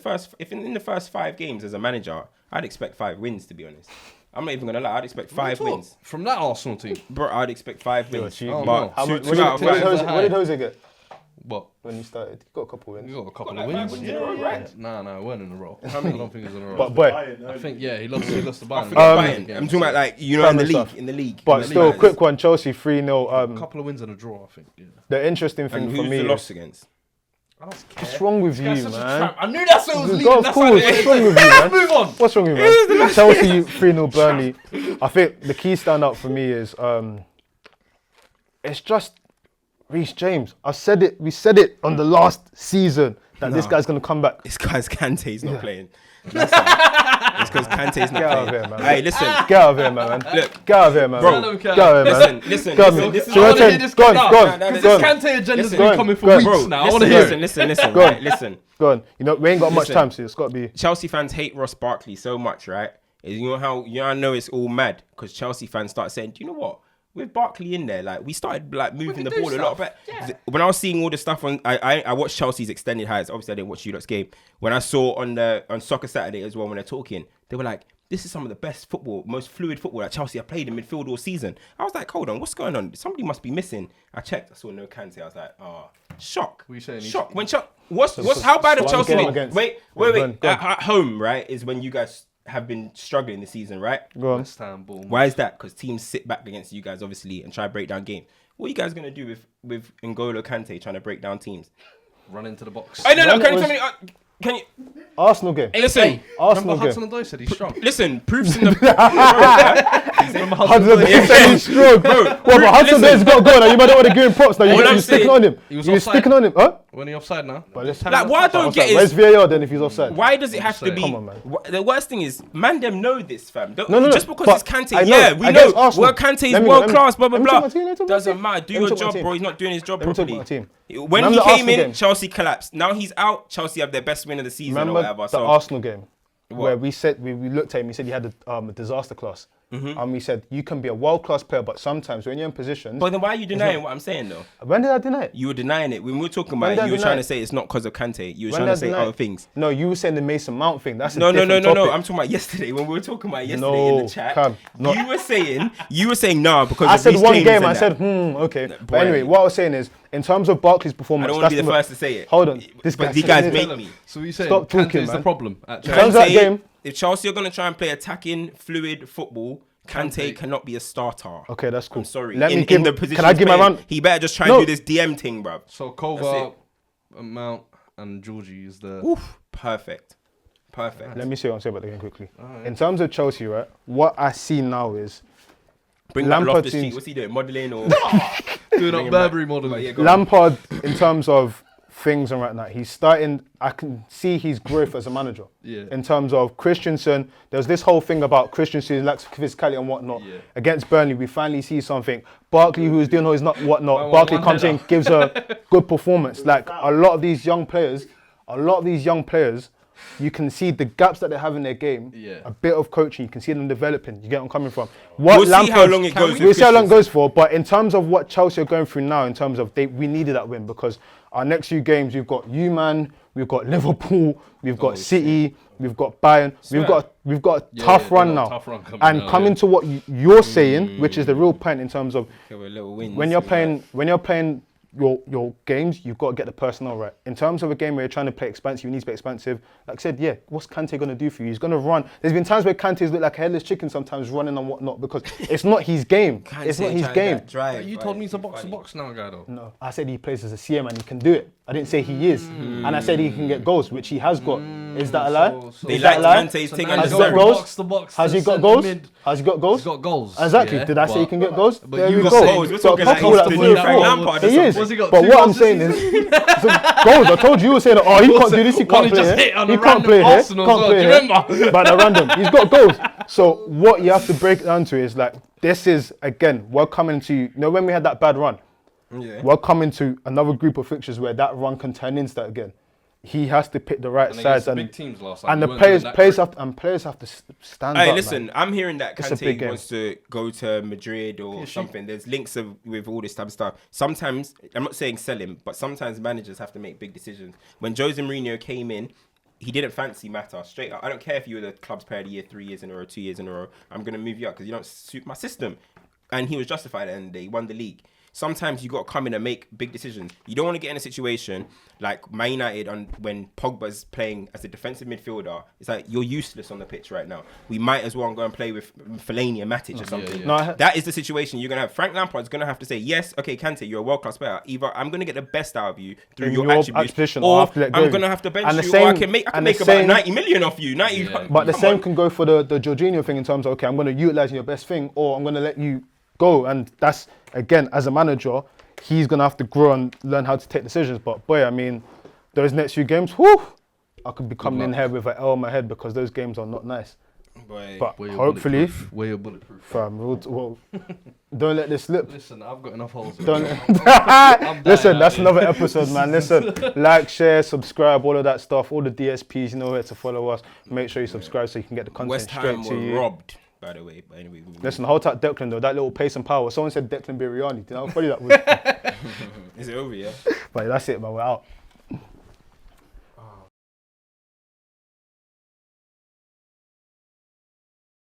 the first 5 games as a manager, I'd expect 5 wins, to be honest. I'm not even going to lie. I'd expect 5 wins. From that Arsenal team? Bro, I'd expect 5 wins. What did Jose get? What? When you started? You got a couple wins. You got a couple of wins? Right? No, it weren't in a row. I don't think it was in a row. But boy, I think, he lost to Bayern. I'm talking about, like, in the league. But still, quick one, Chelsea 3-0. A couple of wins and a draw, I think. Yeah. The interesting thing for me who's the loss against? What's wrong with you, man? I knew that's what it was leading. Of course, what's wrong with you, man? Move on. What's wrong with you, man? Chelsea 3-0 Burnley. I think the key standout for me is it's just Reece James. We said it on the last season that this guy's gonna come back. This guy's Kante's not playing. It's because Kante's not Get out of playing. here, man. Hey, listen. Get out of here, man. Look, get out of here, man. Bro, Get out of here, man. Listen. Go on. This Do you want to hear this? Go on. This Kante agenda's been coming for weeks now. I want to hear it. Listen. Go on. Right, listen. Go on. You know, we ain't got much time, so it's got to be. Chelsea fans hate Ross Barkley so much, right? You know how I know it's all mad because Chelsea fans start saying, do you know what? With Barkley in there, like we started like moving the ball a lot better. Yeah. When I was seeing all the stuff on, I watched Chelsea's extended highlights. Obviously, I didn't watch UDOT's game. When I saw on Soccer Saturday as well, when they're talking, they were like, "This is some of the best football, most fluid football that Chelsea have played in midfield all season." I was like, "Hold on, what's going on? Somebody must be missing." I checked, I saw no Kante. I was like, "Oh, shock!" What are you saying? Shock. What's how bad have Chelsea been? Wait. Go At home, right, is when you guys have been struggling this season, right? Go on. West Ham, Bournemouth. Why is that? Because teams sit back against you guys, obviously, and try to break down games. What are you guys going to do with N'Golo Kante trying to break down teams? Run into the box. Hey, no, can you tell me... Can you... Arsenal game. Hey, listen. Arsenal Remember game. Hudson-Odoi said he's strong. Listen, proofs in the... Hudson-Odoi said he's strong. Bro, but Hudson-Odoi's got to go now. You might not want to give him props now. You're sticking on him. You're sticking on him. Huh? When he offside now? But let's Like, what I don't get where's is VAR then if he's offside? why does it have to be? Come on, man. The worst thing is, man, them know this, fam. No. Just because But it's Kante, I know, yeah, we against know. Arsenal. Well, Kante is Let me- world let me- class, blah blah let me blah. talk about team, let me talk about Doesn't team. matter. Do Let me your talk about job, team. bro. He's not doing his job Let me talk properly. about team. When Remember he the came Arsenal in, game? Chelsea collapsed. Now he's out. Chelsea have their best win of the season Remember or whatever. the So Arsenal game What? where we said we looked at him. He said he had a disaster class, and we said you can be a world class player, but sometimes when you're in positions. but then why are you denying what I'm saying though? When did I deny it? You were denying it when we were talking When about did it. I You were deny trying to it? say it's not because of Kante. You were When trying did I to say deny other it? things. No, you were saying the Mason Mount thing. That's a No. different topic. I'm talking about yesterday when we were talking about yesterday in the chat. Cam, not- You were saying nah because I of said Reece one James game. and I that. said okay. boy. But anyway, what I was saying is, in terms of Barkley's I performance, don't want to be that's the first to say it. Hold on, this But guy these said guys it. make me. So you saying Stop talking, Kante's the man. problem at In terms of that game- If Chelsea are going to try and play attacking, fluid football, Kante cannot be a starter. Okay, that's cool. I'm sorry. Let me in give. the position Can I he's give my playing, round? he better just try No. and do this DM thing, bruv. So That's Kova, Mount, and Georgie is the. Oof, perfect. Let me see what I'm saying about the game quickly. In terms of Chelsea, right? What I see now is Bring back Lampard Loftus-Cheek. teams- What's he doing? Modelling or Doing up Burberry modelling. Yeah, go on. Lampard in terms of things and right now. He's starting. I can see his growth as a manager. Yeah. In terms of Christensen, there's this whole thing about Christensen lacks physicality and whatnot. Yeah. Against Burnley, we finally see something. Barkley, who is doing all his not whatnot, Man, Barkley one comes in, header. gives a good performance. Like a lot of these young players, you can see the gaps that they have in their game. Yeah. A bit of coaching, you can see them developing. You get where I'm coming from. We'll see how long it goes. We'll see how long it goes for. But in terms of what Chelsea are going through now, in terms of we needed that win because our next few games, we've got Man, we've got Liverpool, we've got City, we've got Bayern, we've got a tough yeah, run they've got now. a tough run coming And now, coming yeah. to what you're saying, which is the real point in terms of when you're playing your games, you've got to get the personnel right. In terms of a game where you're trying to play expansive, you need to be expansive. Like I said, yeah, what's Kante going to do for you? He's going to run. There's been times where Kante's looked like a headless chicken sometimes running and whatnot because it's not his game. It's not his game. You told me he's a box-to-box now guy though. No, I said he plays as a CM and he can do it. I didn't say he is. And I said he can get goals, which he has got. Is that a lie? They Is that like a lie? Kante's thing now Has and he he's got going goals? box to box Has to he got centre goals? mid. Has he got goals? He's got goals. Exactly. yeah, Did I say he can get goals? but There you we got go. goals. We're So talking a like couple he's like the three new or Frank four. Lampard or He is. What's he got, But two what I'm goals saying this is, so goals. I told you, you were saying, oh, he can't do this, he One can't he just play hit on here. a He can't random play here. Arsenal Can't goal, play do you here. remember? But at random, he's got goals. So what you have to break it down to is like, this is, again, we're coming to, you know, when we had that bad run, we're coming to another group of fixtures where that run can turn into that again. He has to pick the right And sides, against the and big teams last time, and we the weren't players doing that players have to stand up. Hey, listen, man. I'm hearing that It's a big Kante game. wants to go to Madrid or something. There's links with all this type of stuff. Sometimes, I'm not saying sell him, but sometimes managers have to make big decisions. When Jose Mourinho came in, he didn't fancy Mata. Straight up, I don't care if you were the club's player of the year 3 years in a row, 2 years in a row. I'm going to move you up because you don't suit my system. And he was justified at the end of the day. He won the league. Sometimes you got to come in and make big decisions. You don't want to get in a situation like Man United when Pogba's playing as a defensive midfielder. It's like, you're useless on the pitch right now. We might as well go and play with Fellaini and Matic or something. yeah. No, That is the situation you're going to have. Frank Lampard's going to have to say, yes, okay, Kante, you're a world-class player. Either I'm going to get the best out of you through In your your attributes, position, or I have to let go I'm of you. going to have to bench And the you, or same- I can make and the about same- 90 million off you. But the come same on. can go for the Jorginho thing in terms of, okay, I'm going to utilize your best thing, or I'm going to let you go. And that's, again, as a manager, he's going to have to grow and learn how to take decisions. But boy, I mean, those next few games, whew, I could be coming in here with an L on my head because those games are not nice. Boy. But Where you're hopefully, bulletproof. Where you're bulletproof. fam, don't let this slip. Listen, I've got enough holes. in Don't me. listen, that's out here. another episode, man. Listen, like, share, subscribe, all of that stuff. All the DSPs, you know where to follow us. Make sure you subscribe so you can get the content West straight Ham to were you. robbed, by the way. But anyway, Listen, hold tight, Declan though. That little pace and power. Someone said Declan Biryani. Do you know how funny that was? is it over, yeah? But that's it, man. We're out.